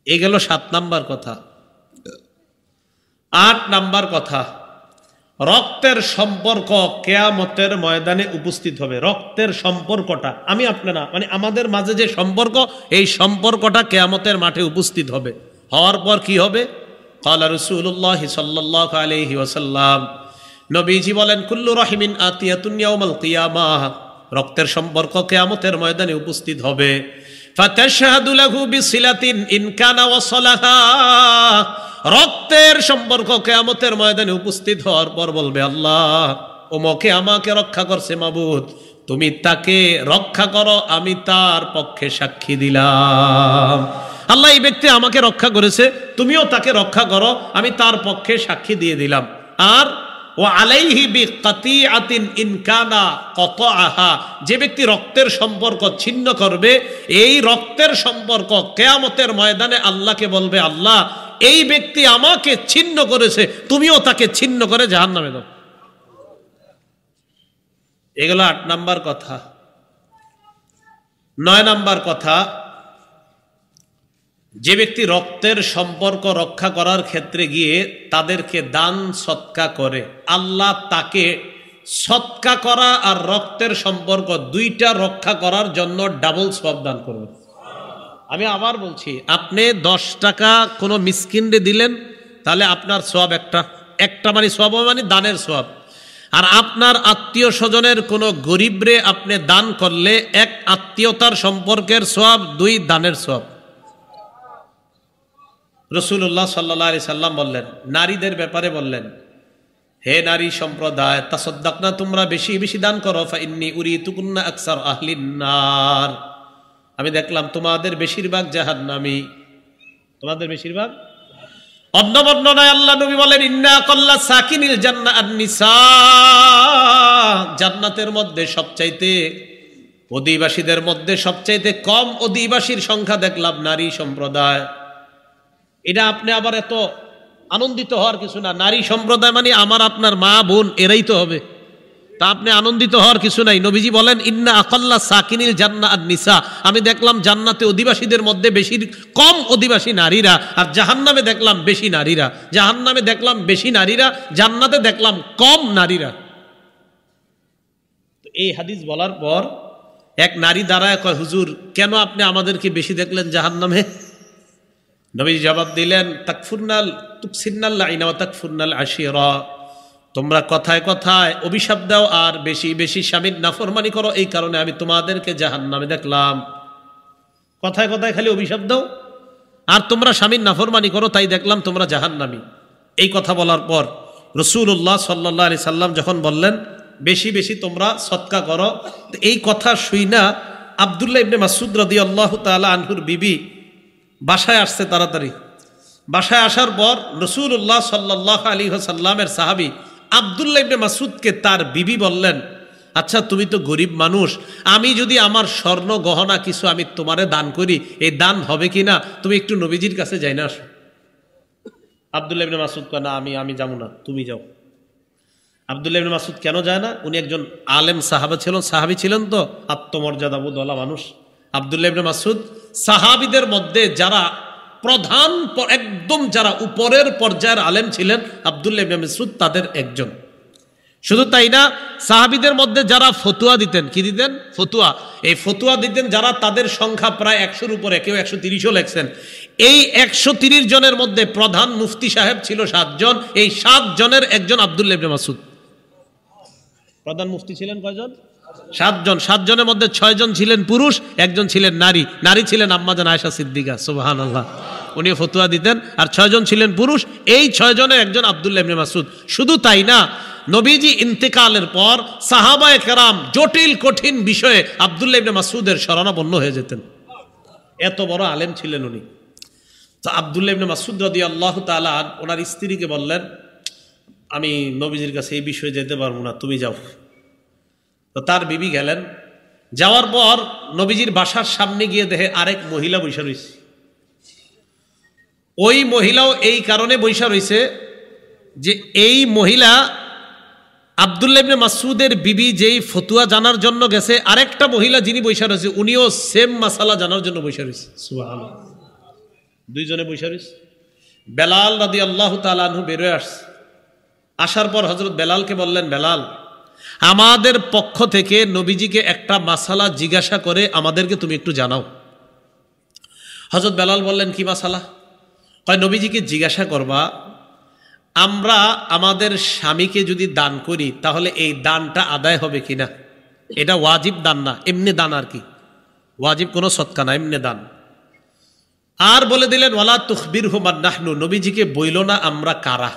S1: এই গেল 7 নাম্বার কথা। 8 নাম্বার কথা, রক্তের সম্পর্ক কিয়ামতের ময়দানে উপস্থিত হবে। রক্তের সম্পর্কটা, আমি আপনারা মানে আমাদের মাঝে যে সম্পর্ক, এই সম্পর্কটা কিয়ামতের মাঠে উপস্থিত হবে। হওয়ার পর কি হবে? ক্বালা রাসূলুল্লাহ সাল্লাল্লাহু আলাইহি ওয়াসাল্লাম, নবীজি বলেন, কুল্লু রাহিমিন আতিয়াতুন ইয়াউমাল কিয়ামাহ, রক্তের সম্পর্ক কিয়ামতের ময়দানে উপস্থিত হবে। ফাতাশহাদু লাহু বিসিলাতিন ইন কানা ওয়াসালাহা, রক্তের সম্পর্ক কিয়ামতের ময়দানে উপস্থিত হওয়ার পর বলবে, আল্লাহ ওমকে আমাকে রক্ষা করছে, মাবুদ তুমি তাকে রক্ষা করো, আমি তার পক্ষে সাক্ষী দিলাম। আল্লাহ এই ব্যক্তি আমাকে রক্ষা করেছে, তুমিও তাকে রক্ষা করো, আমি তার পক্ষে সাক্ষী দিয়ে দিলাম। আর ওয়া আলাইহি বিকাতিআতিন ইন কানা কাতাআহা, যে ব্যক্তি রক্তের সম্পর্ক ছিন্ন করবে, এই রক্তের সম্পর্ক কিয়ামতের ময়দানে আল্লাহকে বলবে, আল্লাহ এই ব্যক্তি আমাকে ছিন্ন করেছে, তুমিও তাকে ছিন্ন করে জাহান্নামে দাও। এগুলো 8 নাম্বার কথা। 9 নাম্বার কথা, যে ব্যক্তি রক্তের সম্পর্ক রক্ষা করার ক্ষেত্রে গিয়ে তাদেরকে দান সৎকা করে, আল্লাহ তাকে সৎকা করা আর রক্তের সম্পর্ক দুইটা রক্ষা করার জন্য ডাবল সওয়াব দান করবে। আমি আবার বলছি, আপনি 10 টাকা কোনো মিসকিনরে দিলেন, তাহলে আপনার সওয়াব একটা মানে সওয়াব মানে দানের সওয়াব। আর আপনার আত্মীয় স্বজনের কোনো গরিবরে আপনি দান করলে 1 আত্মীয়তার সম্পর্কের সওয়াব, 2 দানের সওয়াব। রাসূলুল্লাহ সাল্লাল্লাহু আলাইহি সাল্লাম বললেন, নারীদের ব্যাপারে বললেন, হে নারী সম্প্রদায়, তাসাদ্দাকনা, তোমরা বেশি বেশি দান করো, ফা ইন্নী উরিতুকুন্না আকসার আহলিন নার, আমি দেখলাম তোমাদের বেশিরভাগ জাহান্নামী, তোমাদের বেশিরভাগ। অন্য বর্ণনায় আল্লাহ নবী বলেন, ইন্না আকাল্লা সাকিনিল জান্নাহ আন-নিসা, জান্নাতের মধ্যে সবচাইতে, অধিবাসীদের মধ্যে সবচাইতে কম অধিবাসীর সংখ্যা দেখলাম নারী সম্প্রদায়। এটা আপনি আবার এত আনন্দিত হওয়ার কিছু না। নারী সম্প্রদায় মানে আমার আপনার মা বোন, এরাই তো হবে, তা আপনি আনন্দিত হওয়ার কিছু নাই। নবীজি বলেন, ইন্না আকাল্লা সাকিনিল জান্নাহ আন-নিসা, আমি দেখলাম জান্নাতে অধিবাসীদের মধ্যে বেশি কম অধিবাসী নারীরা, আর জাহান্নামে দেখলাম বেশি নারীরা। জাহান্নামে দেখলাম বেশি নারীরা, জান্নাতে দেখলাম কম নারীরা। এই হাদিস বলার পর এক নারী দাঁড়ায় কয়, হুজুর কেন আপনি আমাদেরকে বেশি দেখলেন জাহান্নামে? নবীজি জবাব দিলেন, তাকফুরনাল তুকসিরনাল লাইনা ওয়া তাকফুরনাল আশিরা, তোমরা কথায় কথায় অভিশাপ দাও আর বেশি বেশি স্বামীর নাফরমানি করো, এই কারণে আমি তোমাদেরকে জাহান্নামে দেখলাম। কথায় কথায় খালি অভিশাপ দাও আর তোমরা স্বামীর নাফরমানি করো, তাই দেখলাম তোমরা জাহান্নামী। এই কথা বলার পর রাসূলুল্লাহ সাল্লাল্লাহু আলাইহি সাল্লাম যখন বললেন বেশি বেশি তোমরা সদকা করো, এই কথা শুইনা আব্দুল্লাহ ইবনে মাসউদ রাদিয়াল্লাহু তাআলা আনহুর বিবি বাসায় আসছে। তাড়াতাড়ি বাসায় আসার পর রাসূলুল্লাহ সাল্লাল্লাহু আলাইহি ওয়াসাল্লামের সাহাবী আব্দুল্লাহ ইবনে মাসউদকে তার বিবি বললেন, আচ্ছা তুমি তো গরিব মানুষ, আমি যদি আমার স্বর্ণ গহনা কিছু আমি তোমারে দান করি, এই দান হবে কিনা? তুমি একটু নবীজির কাছে যাই না আসো। আব্দুল্লাহ ইবনে মাসউদ কয়, না আমি যাবো না, তুমি যাও। আব্দুল্লাহ ইবনে মাসউদ কেন যায় না? উনি একজন আলেম সাহাবী ছিলেন তো, আত্মমর্যাদা বোধওয়ালা মানুষ। আব্দুল্লাহ ইবনে মাসউদ সাহাবীদের মধ্যে যারা প্রধান, একদম যারা উপরের পর্যায়ের আলেম ছিলেন, আব্দুল্লাহ ইবনে মাসউদ তাদের একজন। শুধু তাই না, সাহাবীদের মধ্যে যারা ফতুয়া দিতেন, কি দিতেন? ফতুয়া। এই ফতুয়া দিতেন যারা, তাদের সংখ্যা প্রায় 100-র উপরে, কেউ 130ও লেখছেন। এই 130 জনের মধ্যে প্রধান মুফতি সাহেব ছিল 7 জন। এই 7 জনের একজন আব্দুল্লাহ ইবনে মাসউদ। প্রধান মুফতি ছিলেন কয়জন? 7 জন। 7 জনের মধ্যে 6 জন ছিলেন পুরুষ, একজন ছিলেন নারী। নারী ছিলেন আম্মা জান আয়েশা সিদ্দিকা, সুবহানাল্লাহ। উনি ফতুয়া দিতেন। আর 6 জন ছিলেন পুরুষ। এই 6 জনের একজন আব্দুল্লাহ ইবনে মাসউদ। শুধু তাই না, নবীজি ইন্তেকালের পর সাহাবায়ে কেরাম জটিল কঠিন বিষয়ে আব্দুল্লাহ ইবনে মাসউদের শরণাপন্ন হয়ে যেতেন। এত বড় আলেম ছিলেন উনি। তো আব্দুল্লাহ ইবনে মাসউদ রাদিয়াল্লাহু তাআলা ওনার স্ত্রীকে বললেন, আমি নবীজির কাছে এই বিষয়ে যেতে পারবো না, তুমি যাও। তো তার বিবি গেলেন। যাওয়ার পর নবীজির বাসার সামনে গিয়ে দেখে আরেক মহিলা বৈশা রয়েছে। ওই মহিলাও এই কারণে বৈশা রয়েছে যে এই মহিলা আব্দুল্লাহ ইবনে মাসউদের বিবি যেই ফতুয়া জানার জন্য গেছে, আরেকটা মহিলা যিনি বৈশা রয়েছে উনিও সেম মাসালা জানার জন্য বৈশা রয়েছে। সুবহানাল্লাহ। দুইজনে বৈশা রয়েছে। বেলাল রাদিয়াল্লাহু তাআলা আনহু বেরোয় আসছে। আসার পর হযরত বেলালকে বললেন, বেলাল, আমাদের পক্ষ থেকে নবীজিকে একটা মাসালা জিজ্ঞাসা করে আমাদেরকে তুমি একটু জানাও। হযরত বেলাল বললেন, কি মাসালা? কয়, নবীজিকে জিজ্ঞাসা করবা, আমরা আমাদের স্বামীকে যদি দান করি তাহলে এই দানটা আদায় হবে কিনা। এটা ওয়াজিব দান না, এমনি দান আর কি, ওয়াজিব কোনো সদকা না, এমনি দান। আর বলে দিলেন, ওয়ালা তুখবিরহু মান নাহনু, নবীজিকে বইল না আমরা কারা,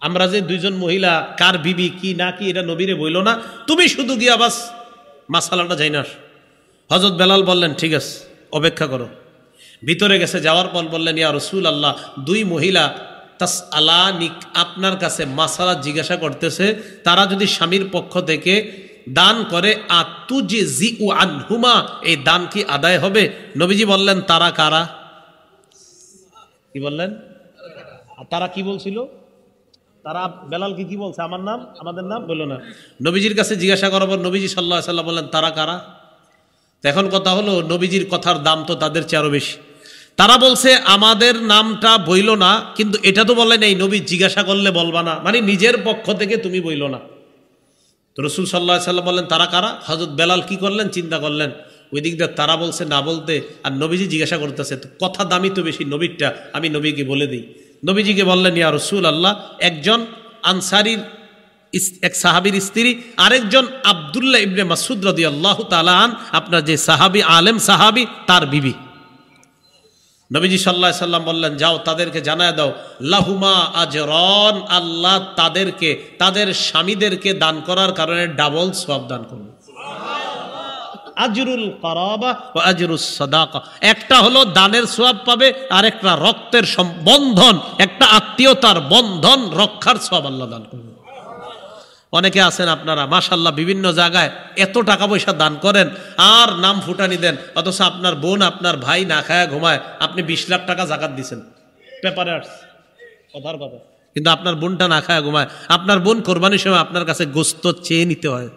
S1: আমরা যে 2 জন মহিলা কার বিবি কি না কি এটা নবীরে বইল না, তুমি শুধু গিয়া বাস মাসালাটা যাই না। হযরত বেলাল বললেন, ঠিক আছে, অপেক্ষা করো। ভিতরে গেছে। যাওয়ার পর বললেন, ইয়া রাসূলুল্লাহ, 2 মহিলা তাসআলানিক, আপনার কাছে মাসালা জিজ্ঞাসা করতেছে, তারা যদি স্বামীর পক্ষ থেকে দান করে আতুজিউ আনহুমা, এই দান কি আদায় হবে? নবীজি বললেন, তারা কারা? কি বললেন? তারা কি বলছিল? তারা বেলালকে কি বলছে? আমার নাম, আমাদের নাম বললো না। নবীজির কাছে জিজ্ঞাসা করার পর নবীজি সাল্লাল্লাহু আলাইহি ওয়াসাল্লাম বললেন, তারা কারা? এখন কথা হলো, নবীজির কথার দাম তো তাদের চেয়ে আরো বেশি। তারা বলছে আমাদের নামটা বইল না, কিন্তু এটা তো বলে নেই নবী জিজ্ঞাসা করলে বলবা না, মানে নিজের পক্ষ থেকে তুমি বইল না। তো রাসূল সাল্লাল্লাহু আলাইহি ওয়াসাল্লাম বললেন, তারা কারা? হযরত বেলাল কি করলেন? চিন্তা করলেন। ওই দিক দিয়ে তারা বলছে না বলতে, আর নবীজি জিজ্ঞাসা করতেছে, তো কথা দামি তো বেশি নবীরটা, আমি নবীকে বলে দিই। নবীজিকে বললেন, ইয়া রাসূলুল্লাহ, একজন আনসারীর এক সাহাবীর স্ত্রী, আরেকজন আব্দুল্লাহ ইবনে মাসউদ রাদিয়াল্লাহু তাআলা আন, আপনার যে সাহাবী, আলেম সাহাবী, তার বিবি। নবীজি সাল্লাল্লাহু আলাইহি সাল্লাম বললেন, যাও তাদেরকে জানায় দাও, লাহুমা আজরান, আল্লাহ তাদেরকে তাদের স্বামীদেরকে দান করার কারণে ডাবল সওয়াব দান করবেন। আজরুল কারাবা ওয়া আজরুস সাদাকা, একটা হলো দানের সওয়াব পাবে, আর একটা রক্তের বন্ধন, একটা আত্মীয়তার বন্ধন রক্ষার সওয়াব আল্লাহ দান করবেন। অনেকে আছেন আপনারা মাশাআল্লাহ বিভিন্ন জায়গায় এত টাকা পয়সা দান করেন আর নাম ফুটানি দেন, অথচ আপনার বোন আপনার ভাই না খায়া ঘুমায়, আপনি 20 লাখ টাকা যাকাত দিছেন, পেপারে আসছে কথার কথা, কিন্তু আপনার বোনটা না খায়া ঘুমায়। আপনার বোন কোরবানির সময় আপনার কাছে গোশত চেয়ে নিতে হয়।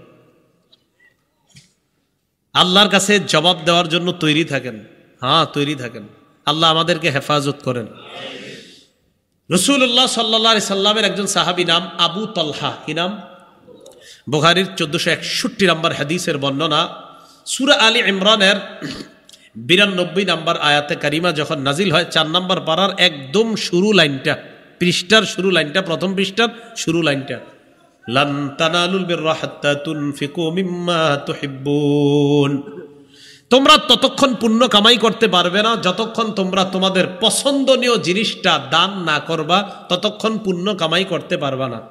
S1: আল্লাহর কাছে জবাব দেওয়ার জন্য তৈরি থাকেন। হ্যাঁ, তৈরি থাকেন। আল্লাহ আমাদেরকে হেফাজত করেন। রাসূলুল্লাহ সাল্লাল্লাহু আলাইহি সাল্লামের একজন সাহাবী নাম আবু তালহা। কি নাম? বুখারীর 1461 নম্বর হাদিসের বর্ণনা। সূরা আলী ইমরানের 92 নম্বর আয়াতে কারিমা যখন নাজিল হয়, 4 নম্বর পারার একদম শুরু লাইনটা, পৃষ্ঠার শুরু লাইনটা, প্রথম পৃষ্ঠার শুরু লাইনটা, লান তানালুল বিররা হাত্তা তুনফিকু মিম্মা তুহিব্বুন, তোমরা ততক্ষণ পুণ্য কামাই করতে পারবে না যতক্ষণ তোমরা তোমাদের পছন্দনীয় জিনিসটা দান না করবা, ততক্ষণ পুণ্য কামাই করতে পারবা না।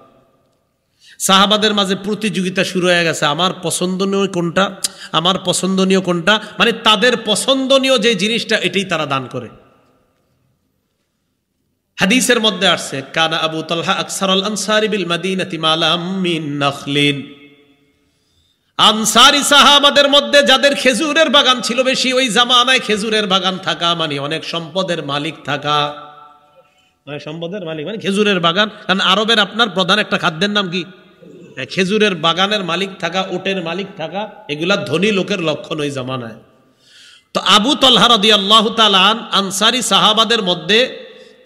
S1: সাহাবাদের মাঝে প্রতিযোগিতা শুরু হয়ে গেছে, আমার পছন্দনীয় কোনটা, আমার পছন্দনীয় কোনটা, মানে তাদের পছন্দনীয় যে জিনিসটা এটাই তারা দান করে। হাদিসের মধ্যে আসছে, কানা আবু তালহা আকসারুল আনসারি বিল মাদিনাতি মালাম মিন নাখলিন, আনসারি সাহাবাদের মধ্যে যাদের খেজুরের বাগান ছিল বেশি, ওই জামানায় খেজুরের বাগান থাকা মানে অনেক সম্পদের মালিক থাকা, মানে সম্পদের মালিক মানে খেজুরের বাগান। কারণ আরবের আপনার প্রধান একটা খাদ্যের নাম কি? খেজুরের বাগানের মালিক থাকা, ওটের মালিক থাকা, এগুলা ধনী লোকের লক্ষণ ওই জামানায়। তো আবু তালহা রাদিয়াল্লাহু তাআলা আনসারি সাহাবাদের মধ্যে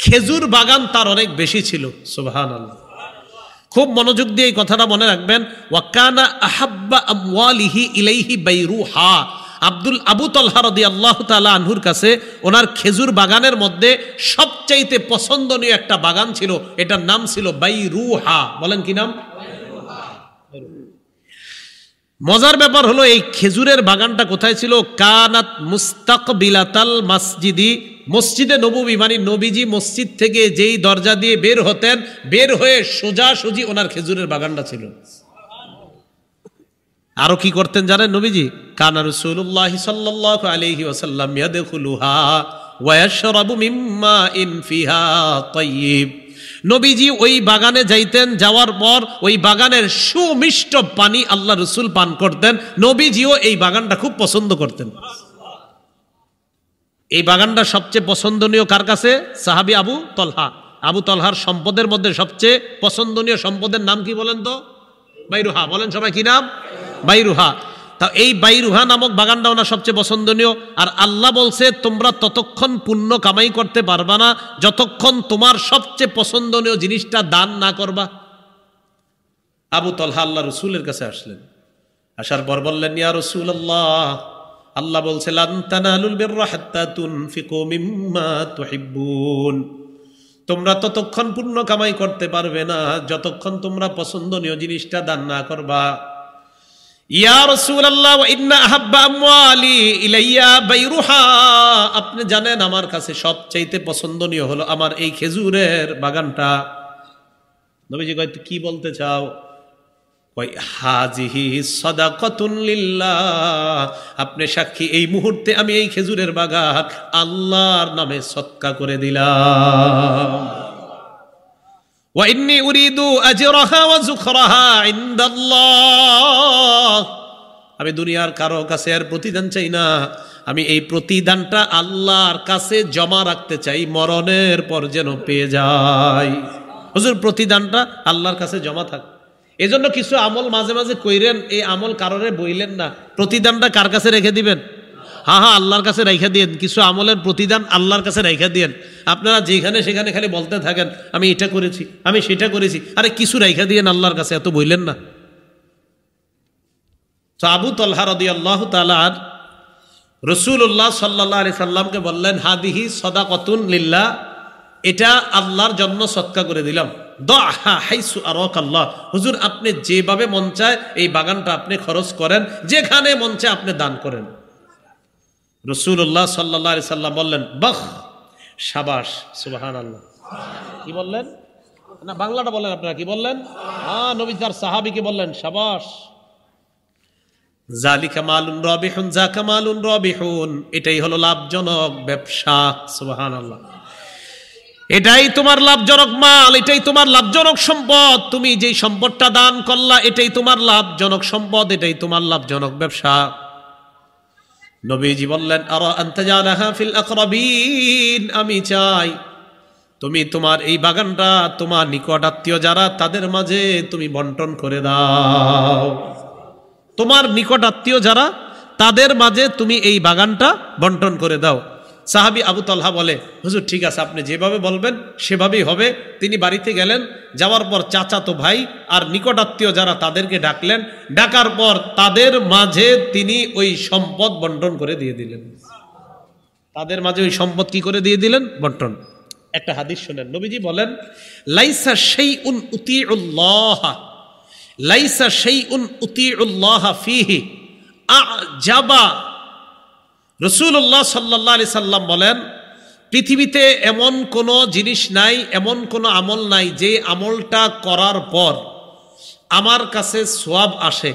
S1: খেজুর বাগান তার অনেক বেশি ছিল। সুবহানাল্লাহ। খুব মনোযোগ দিয়ে এই কথাটা মনে রাখবেন। ওয়াকানা আহাব্বা আমওয়ালিহি ইলাইহি বাইরুহা, আবু তলহা রাদিয়াল্লাহু তাআলা আনহুর কাছে ওনার খেজুর বাগানের মধ্যে সবচাইতে পছন্দনীয় একটা বাগান ছিল, এটার নাম ছিল বাইরুহা। বলেন কি নাম? মজার ব্যাপার হলো এই খেজুরের বাগানটা কোথায় ছিল? কানাত মুস্তাকবিলাতাল মসজিদি, মসজিদে নববী, মানে নবীজি মসজিদ থেকে যেই দরজা দিয়ে বের হতেন, বের হয়ে সোজাসুজি ওনার খেজুরের বাগানটা ছিল। আরো কি করতেন জানেন নবীজি? কানা রাসূলুল্লাহ সাল্লাল্লাহু আলাইহি ওয়াসাল্লাম ইয়াদখুলুহা ওয়া ইয়াশরাবু মিম্মা ইন ফিহা তাইয়্যিব। নবীজি ওই বাগানে যাইতেন, যাওয়ার পর ওই বাগানের সুমিষ্ট পানি আল্লাহ রসুল পান করতেন। নবীজিও এই বাগানটা খুব পছন্দ করতেন। এই বাগানটা সবচেয়ে পছন্দনীয় কার কাছে? সাহাবী আবু তলহা। আবু তলহার সম্পদের মধ্যে সবচেয়ে পছন্দনীয় সম্পদের নাম কি বলেন তো? বাইরুহা। বলেন সবাই, কি নাম? বাইরুহা। তা এই বাইরুহা নামক বাগানটা ওনার সবচেয়ে পছন্দনীয়। আর আল্লাহ বলছে, তোমরা ততক্ষণ পুণ্য কামাই করতে পারবা না যতক্ষণ তোমার সবচেয়ে পছন্দনীয় জিনিসটা দান না করবা। আবু তলহা আল্লাহ রসুলের কাছে আসলেন, আসার পর বললেন, ইয়া রাসূলুল্লাহ, আল্লাহ বলছে লান তানালুল বিররা হাত্তা তুনফিকু মিম্মা তুহিব্বুন, তোমরা ততক্ষণ পুণ্য কামাই করতে পারবে না যতক্ষণ তোমরা পছন্দনীয় জিনিসটা দান না করবা। ইয়া রাসূলুল্লাহ ওয়া ইন্না আহাব্বা আমওয়ালি ইলাইয়া বাইরুহা, আপনি জানেন আমার কাছে সবচাইতে পছন্দনীয় হলো আমার এই খেজুরের বাগানটা। নবীজি কয়, কি বলতে চাও? কয় হাজিহি সাদাকাতুন লিল্লাহ, আপনি সাক্ষী, এই মুহূর্তে আমি এই খেজুরের বাগান আল্লাহর নামে সদকা করে দিলাম। ওয়া ইন্নী উরিদু আজরাহা ওয়া যুখরাহা ইনদাল্লাহ, আমি দুনিয়ার কারো কাছে আর প্রতিদান চাই না, আমি এই প্রতিদানটা আল্লাহর কাছে জমা রাখতে চাই, মরণের পর যেন পেয়ে যাই। হুজুর, প্রতিদানটা আল্লাহর কাছে জমা থাক। এজন্য কিছু আমল মাঝে মাঝে কইরেন, এই আমল কারোরে বইলেন না, প্রতিদানটা কার কাছে রেখে দিবেন? হ্যাঁ, আল্লাহর কাছে রেখে দিয়েন। কিছু আমলের প্রতিদান আল্লাহর কাছে রেখে দিয়েন। আপনারা যেখানে সেখানে খালি বলতে থাকেন আমি এটা করেছি, আমি সেটা করেছি, আরে কিছু রেখে দিয়েন আল্লাহর কাছে, এত বইলেন না। তো আবু তলহা রাদিয়াল্লাহু তাআলা রাসূলুল্লাহ সাল্লাল্লাহু আলাইহি সাল্লামকে বললেন, হাদিহি সাদাকাতুন লিল্লাহ, এটা আল্লাহর জন্য সদকা করে দিলাম। দাহা হাইসু আরাকাল্লাহ, হুজুর আপনি যেভাবে মন চায় এই বাগানটা আপনি খরচ করেন, যেখানে মন চায় আপনি দান করেন। রাসূলুল্লাহ সাল্লাল্লাহু আলাইহি সাল্লাম বললেন, বাহ, শাবাশ, সুবহানাল্লাহ। কি বললেন? না, বাংলাটা বলেন আপনারা, কি বললেন? হ্যাঁ, নবী তার সাহাবীকে বললেন, শাবাশ। জালিকা মালুন রাবিহুন, যাকা মালুন রাবিহুন, এটাই হলো লাভজনক ব্যবসা। সুবহানাল্লাহ। এটাই তোমার লাভজনক মাল, এটাই তোমার লাভজনক সম্পদ। তুমি যেই সম্পদটা দান করলা এটাই তোমার লাভজনক সম্পদ, এটাই তোমার লাভজনক ব্যবসা। নবীজি বললেন, আরা আনতা জালাহা ফিল আকরাবিন, আমি চাই তুমি তোমার এই বাগানটা তোমার নিকট আত্মীয় যারা তাদের মাঝে তুমি বন্টন করে দাও। তোমার নিকট আত্মীয় যারা তাদের মাঝে তুমি এই বাগানটা বন্টন করে দাও। সাহাবী আবু তলহা বলে, হুজুর ঠিক আছে, আপনি যেভাবে বলবেন সেভাবেই হবে। তিনি বাড়িতে গেলেন, যাওয়ার পর চাচাতো ভাই আর নিকট আত্মীয় যারা তাদেরকে ডাকলেন, ডাকার পর তাদের মাঝে তিনি ওই সম্পদ বন্টন করে দিয়ে দিলেন। তাদের মাঝে ওই সম্পদ কি করে দিয়ে দিলেন? বন্টন। একটা হাদিস শুনেন, নবীজি বলেন, লাইসা শাইউন উতিউল্লাহ, লাইসা শাইউন উতিউল্লাহ ফিহি আজাবা। রাসূলুল্লাহ সাল্লাল্লাহু আলাইহি সাল্লাম বলেন, পৃথিবীতে এমন কোনো জিনিস নাই, এমন কোনো আমল নাই যে আমলটা করার পর আমার কাছে সওয়াব আসে,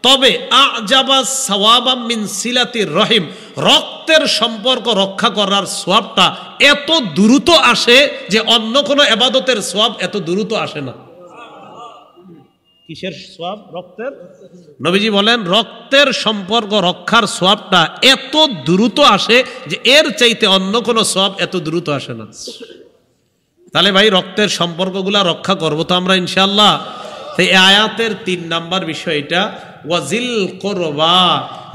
S1: তবে আজাবা সাওয়াবাম মিন সিলাতির রহিম, রক্তের সম্পর্ক রক্ষা করার সওয়াবটা এত দ্রুত আসে যে অন্য কোনো ইবাদতের সওয়াব এত দ্রুত আসে না। কিসের সওয়াব? রক্তের। নবীজি বলেন, রক্তের সম্পর্ক রক্ষার সওয়াবটা এত দ্রুত আসে যে এর চাইতে অন্য কোনো সওয়াব এত দ্রুত আসে না। তাহলে ভাই রক্তের সম্পর্কগুলা রক্ষা করবো তো আমরা ইনশাআল্লাহ। এই আয়াতের 3 নাম্বার বিষয় এটা, ওয়াজিল কুরবা,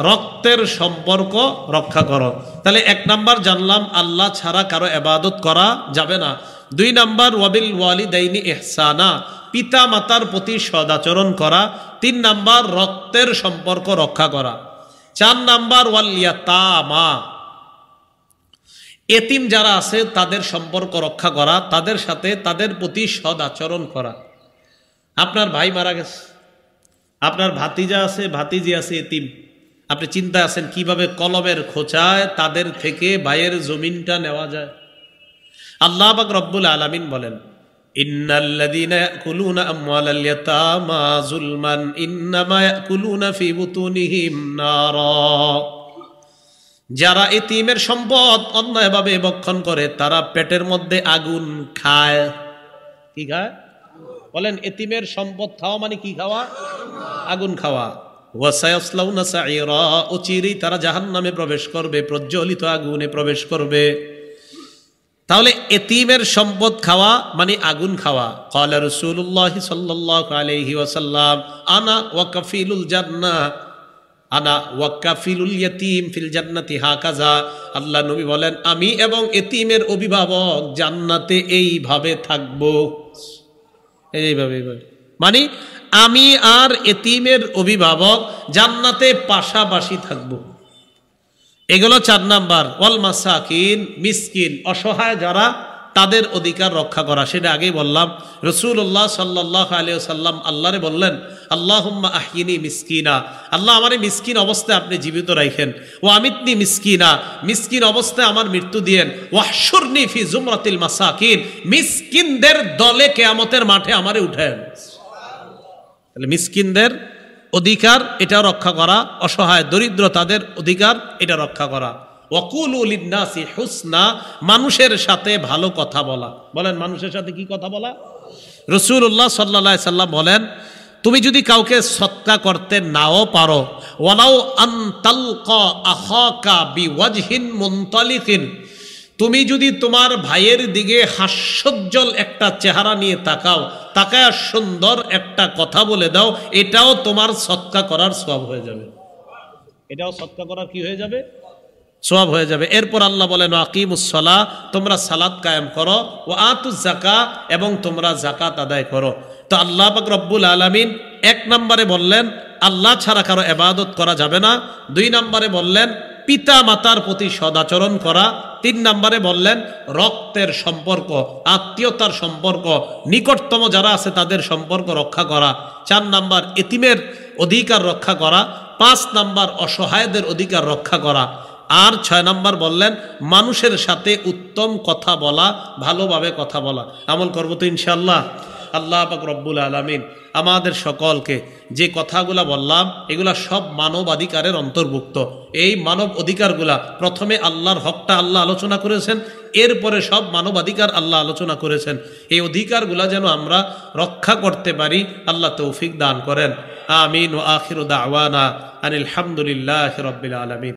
S1: রক্তের সম্পর্ক রক্ষা করো। তাহলে 1 নাম্বার জানলাম আল্লাহ ছাড়া কারো ইবাদত করা যাবে না। 2 নাম্বার ওয়াবিল ওয়ালিদাইনি ইহসানা, পিতা মাতার প্রতি সদাচরণ করা, 3 নাম্বার রক্তের সম্পর্ক রক্ষা করা, 4 নাম্বার ওয়াল ইয়াতামা, এতিম যারা আছে তাদের সম্পর্ক রক্ষা করা, তাদের সাথে তাদের প্রতি সদাচরণ করা। আপনার ভাই মারা গেছে, আপনার ভাতিজা আছে, ভাতিজি আছে এতিম, আপনি চিন্তা আছেন কিভাবে কলমের খোঁচায় তাদের থেকে ভাইয়ের জমিনটা নেওয়া যায়। আল্লাহ পাক রব্বুল আলামিন বলেন, ইন্নাল্লাযীনা ইয়াকুলুনা আমওয়ালাল ইয়াতামা যুলমান ইন্নামা ইয়াকুলুনা ফি বুতুনিহিম নারা। যারা এতিমের সম্পদ অন্যায়ভাবে ভক্ষণ করে তারা পেটের মধ্যে আগুন খায়। কি খায় বলেন? এতিমের সম্পদ খাওয়া মানে কি খাওয়া? আগুন খাওয়া। ওয়াসায়াসলাউনা সাইরা, অচিরেই তারা জাহান্নামে প্রবেশ করবে, প্রজ্বলিত আগুনে প্রবেশ করবে। তাহলে এতিমের সম্পদ খাওয়া মানে আগুন খাওয়া। ক্বালা রাসূলুল্লাহ সাল্লাল্লাহু আলাইহি ওয়াসাল্লাম আনা ওয়া কাফিলুল জান্নাহ, আনা ওয়া কাফিলুল ইয়াতীম ফিল জান্নাতি হাকাযা। আল্লাহ নবী বলেন, আমি এবং এতিমের অভিভাবক জান্নাতে এইভাবে থাকবো, এইভাবে। মানে আমি আর এতিমের অভিভাবক জান্নাতে পাশাপাশি থাকবো। এগুলো 4 নাম্বার। ওয়াল মাসাকিন, মিসকিন, অসহায় যারা, তাদের অধিকার রক্ষা করা। সেটা আগেই বললাম। রাসূলুল্লাহ সাল্লাল্লাহু আলাইহি ওয়াসাল্লাম আল্লাহরে বললেন, আল্লাহুম্মা আহইনি মিসকিনা, আল্লাহ আমারে মিসকিন অবস্থায় আপনি জীবিত রাখেন। ওয়া আমিতনি মিসকিনা, মিসকিন অবস্থায় আমার মৃত্যু দিয়েন। ওয়াহশুরনি ফি জুমরাতিল মাসাকিন, মিসকিনদের দলে কিয়ামতের মাঠে আমারে উঠায়েন। তাহলে মিসকিনদের অধিকার এটা রক্ষা করা, অসহায় দরিদ্র তাদের অধিকার এটা রক্ষা করা। ওয়াকুলু লিন্নাসি হুসনা, মানুষের সাথে ভালো কথা বলা। বলেন মানুষের সাথে কি কথা বলা? রাসূলুল্লাহ সাল্লাল্লাহু আলাইহি সাল্লাম বলেন, তুমি যদি কাউকে সদকা করতে নাও পারো, ওয়ালাউ আন তালকা আখাকা বিওয়াজহিন মুনতালিকিন, তুমি যদি তোমার ভাইয়ের দিকে হাস্যোজ্জ্বল একটা চেহারা নিয়ে তাকাও, তাকায় সুন্দর একটা কথা বলে দাও, এটাও তোমার সদকা করার সওয়াব হয়ে যাবে। এটাও সদকা করার কি হয়ে যাবে? সওয়াব হয়ে যাবে। এরপর আল্লাহ বলেন, আকিমুস সালাহ, তোমরা সালাত কায়েম করো, ও আতুজ যাকাত, এবং তোমরা যাকাত আদায় করো। তো আল্লাহ পাক রব্বুল আলামিন 1 নম্বরে বললেন আল্লাহ ছাড়া কারো ইবাদত করা যাবে না। 2 নম্বরে বললেন পিতা মাতার প্রতি সদাচরণ করা। 3 নম্বরে বললেন রক্তের সম্পর্ক, আত্মীয়তার সম্পর্ক, নিকটতম যারা আছে তাদের সম্পর্ক রক্ষা করা। 4 নম্বর এতিমের অধিকার রক্ষা করা। 5 নম্বর অসহায়দের অধিকার রক্ষা করা। আর 6 নম্বর বললেন মানুষের সাথে উত্তম কথা বলা, ভালোভাবে কথা বলা। আমল করবো তো ইনশাআল্লাহ। আল্লাহ পাক রব্বুল আলামিন আমাদের সকলকে যে কথাগুলা বললাম এগুলা সব মানবাধিকারের অন্তর্ভুক্ত। এই মানব অধিকারগুলা প্রথমে আল্লাহর হকটা আল্লাহ আলোচনা করেছেন, এরপরে সব মানবাধিকার আল্লাহ আলোচনা করেছেন। এই অধিকারগুলা যেন আমরা রক্ষা করতে পারি, আল্লাহ তৌফিক দান করেন। আমিন। ওয়া আখিরু দাওয়ানা আনিল হামদুলিল্লাহি রাব্বিল আলামিন।